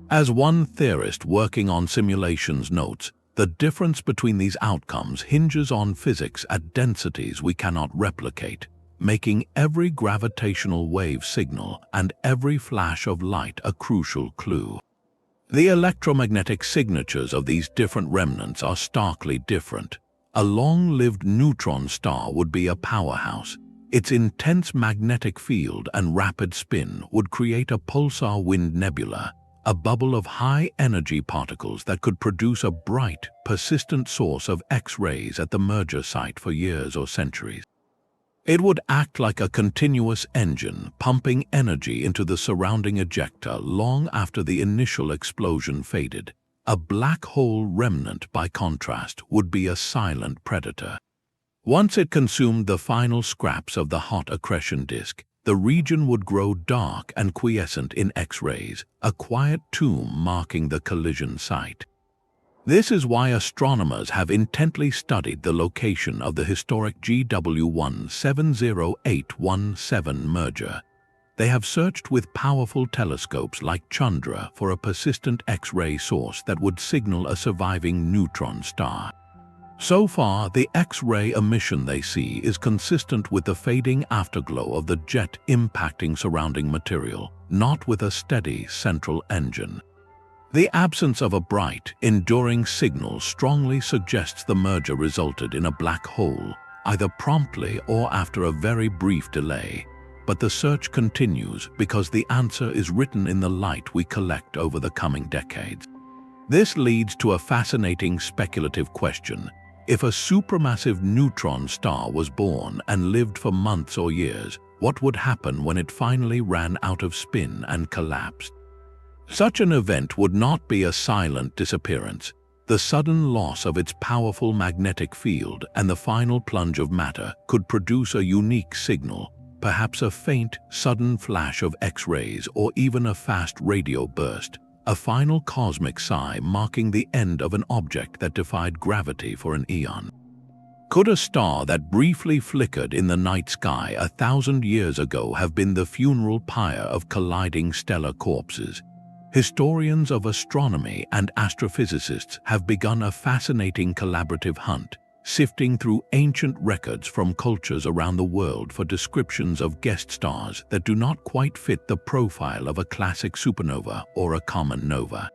As one theorist working on simulations notes, the difference between these outcomes hinges on physics at densities we cannot replicate, making every gravitational wave signal and every flash of light a crucial clue. The electromagnetic signatures of these different remnants are starkly different. A long-lived neutron star would be a powerhouse. Its intense magnetic field and rapid spin would create a pulsar wind nebula, a bubble of high-energy particles that could produce a bright, persistent source of X-rays at the merger site for years or centuries. It would act like a continuous engine, pumping energy into the surrounding ejector long after the initial explosion faded. A black hole remnant, by contrast, would be a silent predator. Once it consumed the final scraps of the hot accretion disk, the region would grow dark and quiescent in X-rays, a quiet tomb marking the collision site. This is why astronomers have intently studied the location of the historic GW170817 merger. They have searched with powerful telescopes like Chandra for a persistent X-ray source that would signal a surviving neutron star. So far, the X-ray emission they see is consistent with the fading afterglow of the jet impacting surrounding material, not with a steady central engine. The absence of a bright, enduring signal strongly suggests the merger resulted in a black hole, either promptly or after a very brief delay. But the search continues because the answer is written in the light we collect over the coming decades. This leads to a fascinating speculative question. If a supermassive neutron star was born and lived for months or years, what would happen when it finally ran out of spin and collapsed? Such an event would not be a silent disappearance. The sudden loss of its powerful magnetic field and the final plunge of matter could produce a unique signal, perhaps a faint, sudden flash of X-rays or even a fast radio burst, a final cosmic sigh marking the end of an object that defied gravity for an eon. Could a star that briefly flickered in the night sky 1,000 years ago have been the funeral pyre of colliding stellar corpses? Historians of astronomy and astrophysicists have begun a fascinating collaborative hunt, sifting through ancient records from cultures around the world for descriptions of guest stars that do not quite fit the profile of a classic supernova or a common nova.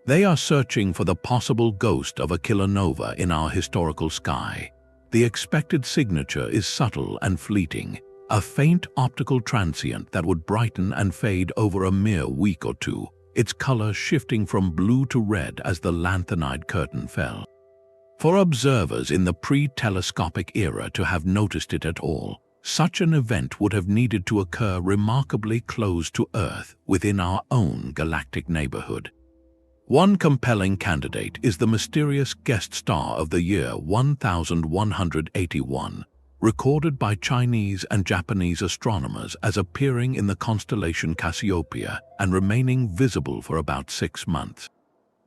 They are searching for the possible ghost of a kilonova in our historical sky. The expected signature is subtle and fleeting, a faint optical transient that would brighten and fade over a mere week or two, its color shifting from blue to red as the lanthanide curtain fell. For observers in the pre-telescopic era to have noticed it at all, such an event would have needed to occur remarkably close to Earth within our own galactic neighborhood. One compelling candidate is the mysterious guest star of the year 1181, recorded by Chinese and Japanese astronomers as appearing in the constellation Cassiopeia and remaining visible for about 6 months.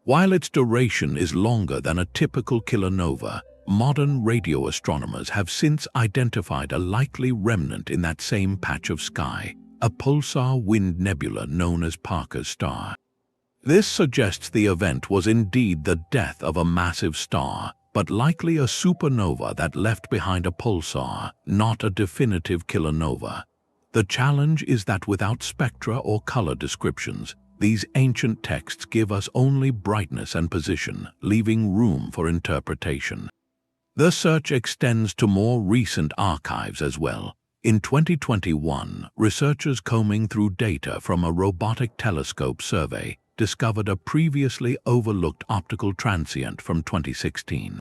While its duration is longer than a typical kilonova, modern radio astronomers have since identified a likely remnant in that same patch of sky, a pulsar wind nebula known as Parker's star. This suggests the event was indeed the death of a massive star, but likely a supernova that left behind a pulsar, not a definitive kilonova. The challenge is that without spectra or color descriptions, these ancient texts give us only brightness and position, leaving room for interpretation. The search extends to more recent archives as well. In 2021, researchers combing through data from a robotic telescope survey discovered a previously overlooked optical transient from 2016.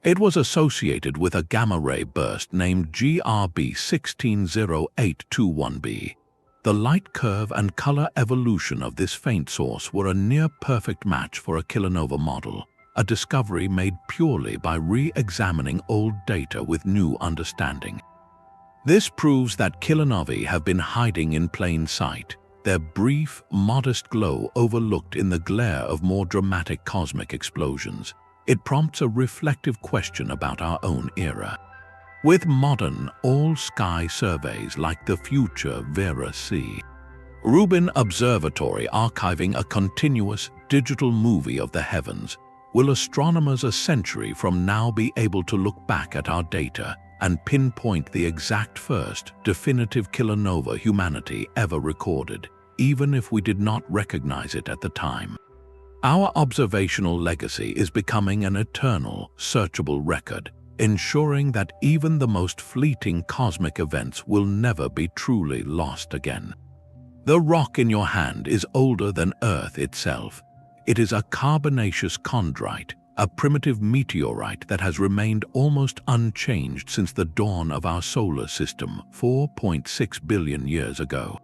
It was associated with a gamma-ray burst named GRB 160821b. The light curve and color evolution of this faint source were a near-perfect match for a kilonova model, a discovery made purely by re-examining old data with new understanding. This proves that kilonovae have been hiding in plain sight, their brief, modest glow overlooked in the glare of more dramatic cosmic explosions. It prompts a reflective question about our own era. With modern, all-sky surveys like the future Vera C. Rubin Observatory archiving a continuous, digital movie of the heavens, will astronomers a century from now be able to look back at our data and pinpoint the exact first, definitive kilonova humanity ever recorded, even if we did not recognize it at the time. Our observational legacy is becoming an eternal, searchable record, ensuring that even the most fleeting cosmic events will never be truly lost again. The rock in your hand is older than Earth itself. It is a carbonaceous chondrite, a primitive meteorite that has remained almost unchanged since the dawn of our solar system 4.6 billion years ago.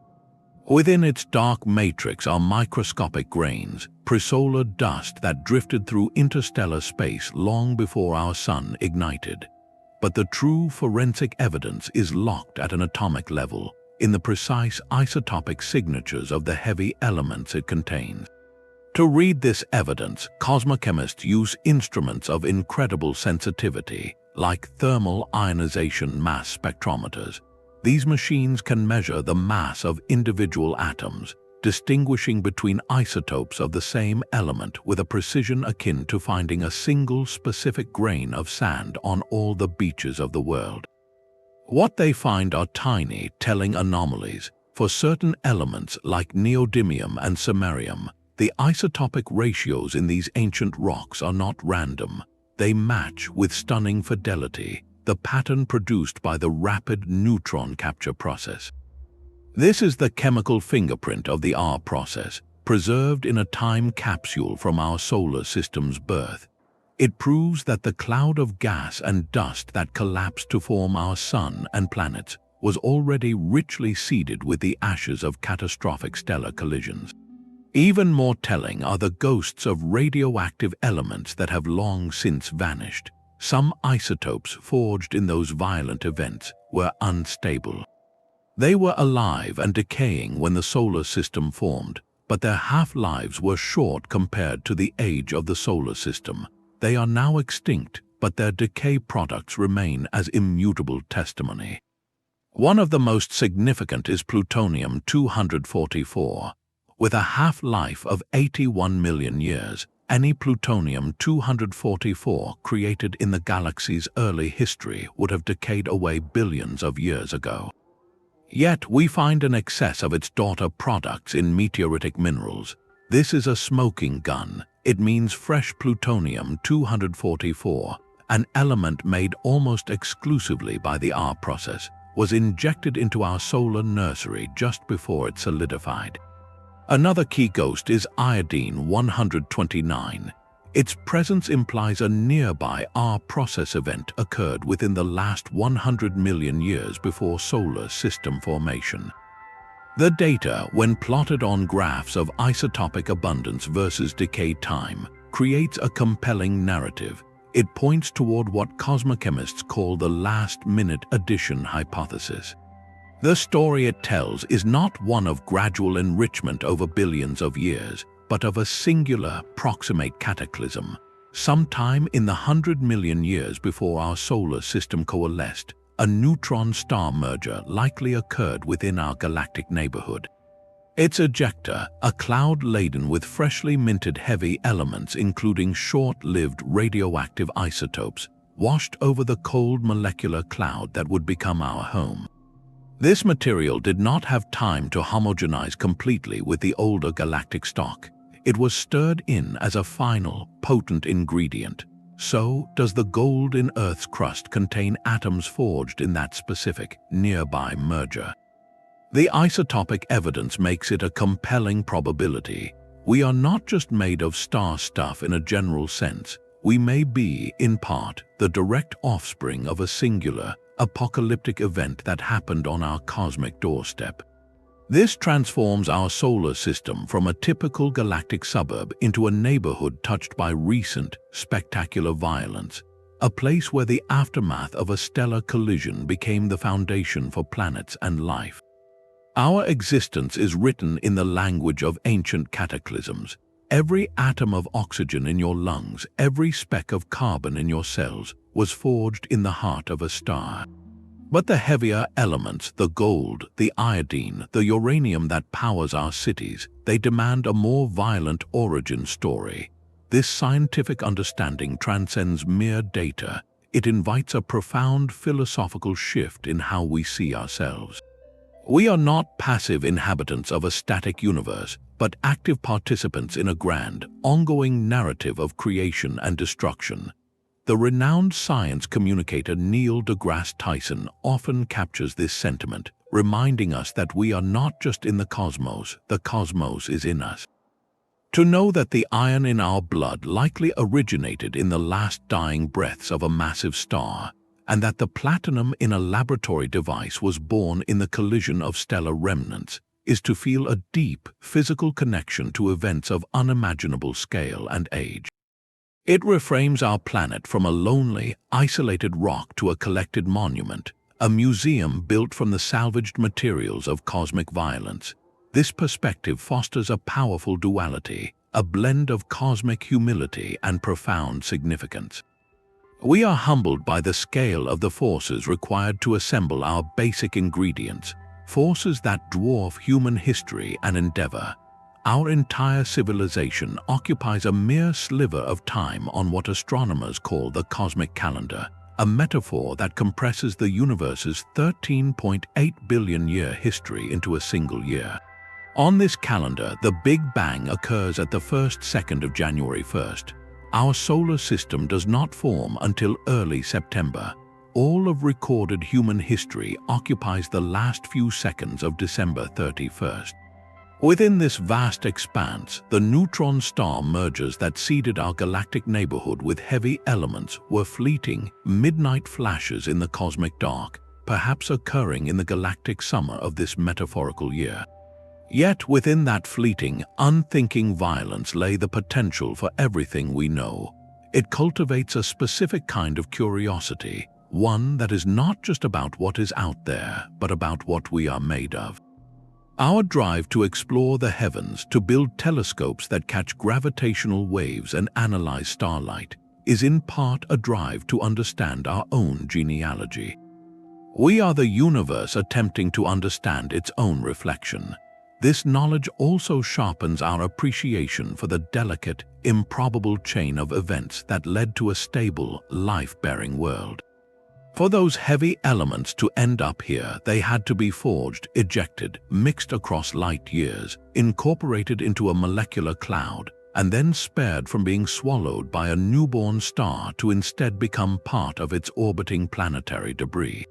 Within its dark matrix are microscopic grains, presolar dust that drifted through interstellar space long before our sun ignited. But the true forensic evidence is locked at an atomic level, in the precise isotopic signatures of the heavy elements it contains. To read this evidence, cosmochemists use instruments of incredible sensitivity, like thermal ionization mass spectrometers. These machines can measure the mass of individual atoms, distinguishing between isotopes of the same element with a precision akin to finding a single specific grain of sand on all the beaches of the world. What they find are tiny, telling anomalies. For certain elements like neodymium and samarium, the isotopic ratios in these ancient rocks are not random. They match with stunning fidelity the pattern produced by the rapid neutron capture process. This is the chemical fingerprint of the R process, preserved in a time capsule from our solar system's birth. It proves that the cloud of gas and dust that collapsed to form our sun and planets was already richly seeded with the ashes of catastrophic stellar collisions. Even more telling are the ghosts of radioactive elements that have long since vanished. Some isotopes forged in those violent events were unstable. They were alive and decaying when the solar system formed, but their half-lives were short compared to the age of the solar system. They are now extinct, but their decay products remain as immutable testimony. One of the most significant is plutonium-244. With a half-life of 81 million years, any plutonium-244 created in the galaxy's early history would have decayed away billions of years ago. Yet we find an excess of its daughter products in meteoritic minerals. This is a smoking gun. It means fresh plutonium-244, an element made almost exclusively by the R process, was injected into our solar nursery just before it solidified. Another key ghost is iodine-129. Its presence implies a nearby R-process event occurred within the last 100 million years before solar system formation. The data, when plotted on graphs of isotopic abundance versus decay time, creates a compelling narrative. It points toward what cosmochemists call the last-minute addition hypothesis. The story it tells is not one of gradual enrichment over billions of years, but of a singular, proximate cataclysm. Sometime in the 100 million years before our solar system coalesced, a neutron-star merger likely occurred within our galactic neighborhood. Its ejector, a cloud laden with freshly minted heavy elements including short-lived radioactive isotopes, washed over the cold molecular cloud that would become our home. This material did not have time to homogenize completely with the older galactic stock. It was stirred in as a final, potent ingredient. So does the gold in Earth's crust contain atoms forged in that specific, nearby merger. The isotopic evidence makes it a compelling probability. We are not just made of star stuff in a general sense. We may be, in part, the direct offspring of a singular, apocalyptic event that happened on our cosmic doorstep. This transforms our solar system from a typical galactic suburb into a neighborhood touched by recent, spectacular violence, a place where the aftermath of a stellar collision became the foundation for planets and life. Our existence is written in the language of ancient cataclysms. Every atom of oxygen in your lungs, every speck of carbon in your cells, was forged in the heart of a star. But the heavier elements, the gold, the iodine, the uranium that powers our cities, they demand a more violent origin story. This scientific understanding transcends mere data. It invites a profound philosophical shift in how we see ourselves. We are not passive inhabitants of a static universe, but active participants in a grand, ongoing narrative of creation and destruction. The renowned science communicator Neil deGrasse Tyson often captures this sentiment, reminding us that we are not just in the cosmos is in us. To know that the iron in our blood likely originated in the last dying breaths of a massive star, and that the platinum in a laboratory device was born in the collision of stellar remnants, is to feel a deep, physical connection to events of unimaginable scale and age. It reframes our planet from a lonely, isolated rock to a collected monument, a museum built from the salvaged materials of cosmic violence. This perspective fosters a powerful duality, a blend of cosmic humility and profound significance. We are humbled by the scale of the forces required to assemble our basic ingredients, forces that dwarf human history and endeavor. Our entire civilization occupies a mere sliver of time on what astronomers call the cosmic calendar, a metaphor that compresses the universe's 13.8 billion year history into a single year. On this calendar, the Big Bang occurs at the first second of January 1st. Our solar system does not form until early September. All of recorded human history occupies the last few seconds of December 31st. Within this vast expanse, the neutron star mergers that seeded our galactic neighborhood with heavy elements were fleeting, midnight flashes in the cosmic dark, perhaps occurring in the galactic summer of this metaphorical year. Yet within that fleeting, unthinking violence lay the potential for everything we know. It cultivates a specific kind of curiosity, one that is not just about what is out there, but about what we are made of. Our drive to explore the heavens, to build telescopes that catch gravitational waves and analyze starlight, is in part a drive to understand our own genealogy. We are the universe attempting to understand its own reflection. This knowledge also sharpens our appreciation for the delicate, improbable chain of events that led to a stable, life-bearing world. For those heavy elements to end up here, they had to be forged, ejected, mixed across light years, incorporated into a molecular cloud, and then spared from being swallowed by a newborn star to instead become part of its orbiting planetary debris.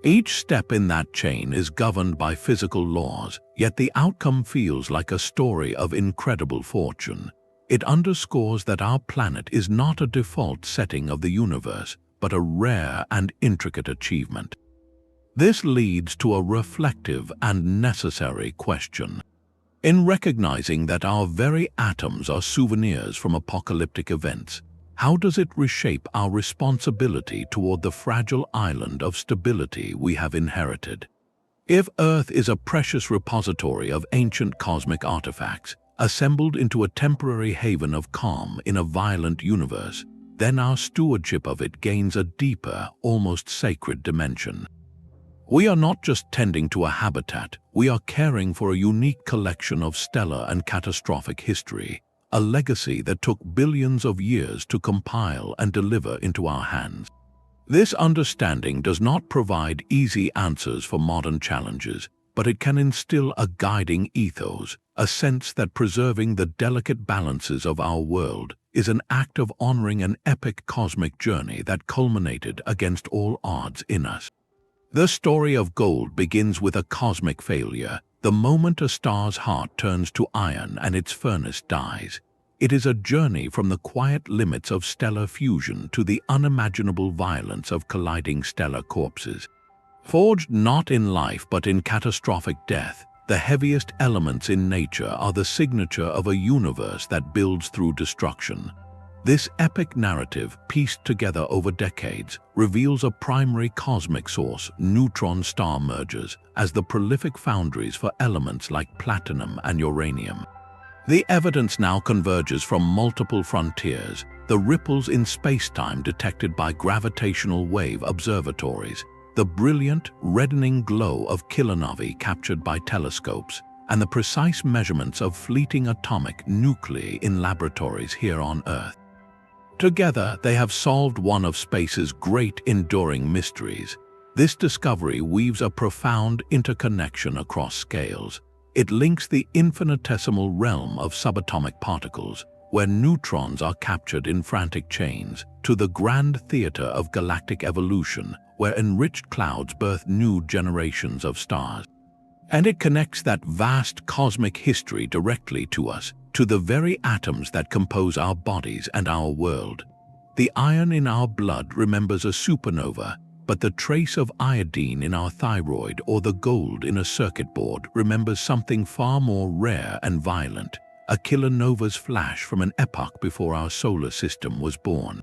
Each step in that chain is governed by physical laws, yet the outcome feels like a story of incredible fortune. It underscores that our planet is not a default setting of the universe, but a rare and intricate achievement. This leads to a reflective and necessary question. In recognizing that our very atoms are souvenirs from apocalyptic events, how does it reshape our responsibility toward the fragile island of stability we have inherited? If Earth is a precious repository of ancient cosmic artifacts, assembled into a temporary haven of calm in a violent universe, then our stewardship of it gains a deeper, almost sacred dimension. We are not just tending to a habitat, we are caring for a unique collection of stellar and catastrophic history, a legacy that took billions of years to compile and deliver into our hands. This understanding does not provide easy answers for modern challenges, but it can instill a guiding ethos, a sense that preserving the delicate balances of our world is an act of honoring an epic cosmic journey that culminated against all odds in us. The story of gold begins with a cosmic failure, the moment a star's heart turns to iron and its furnace dies. It is a journey from the quiet limits of stellar fusion to the unimaginable violence of colliding stellar corpses. Forged not in life but in catastrophic death, the heaviest elements in nature are the signature of a universe that builds through destruction. This epic narrative, pieced together over decades, reveals a primary cosmic source, neutron star mergers, as the prolific foundries for elements like platinum and uranium. The evidence now converges from multiple frontiers, the ripples in space-time detected by gravitational wave observatories, the brilliant, reddening glow of Kilonova captured by telescopes, and the precise measurements of fleeting atomic nuclei in laboratories here on Earth. Together, they have solved one of space's great enduring mysteries. This discovery weaves a profound interconnection across scales. It links the infinitesimal realm of subatomic particles, where neutrons are captured in frantic chains, to the grand theater of galactic evolution, where enriched clouds birth new generations of stars. And it connects that vast cosmic history directly to us, to the very atoms that compose our bodies and our world. The iron in our blood remembers a supernova, but the trace of iodine in our thyroid or the gold in a circuit board remembers something far more rare and violent, a kilonova's flash from an epoch before our solar system was born.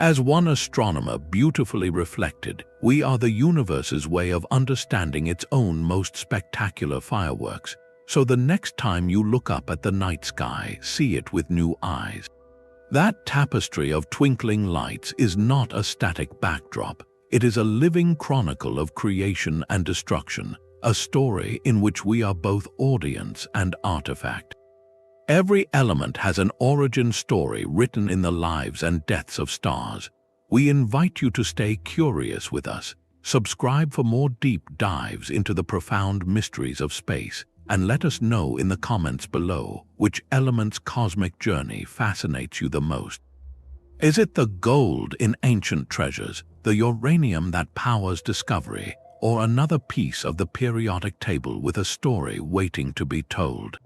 As one astronomer beautifully reflected, we are the universe's way of understanding its own most spectacular fireworks, so the next time you look up at the night sky, see it with new eyes. That tapestry of twinkling lights is not a static backdrop. It is a living chronicle of creation and destruction, a story in which we are both audience and artifact. Every element has an origin story written in the lives and deaths of stars. We invite you to stay curious with us, subscribe for more deep dives into the profound mysteries of space, and let us know in the comments below which element's cosmic journey fascinates you the most. Is it the gold in ancient treasures, the uranium that powers discovery, or another piece of the periodic table with a story waiting to be told?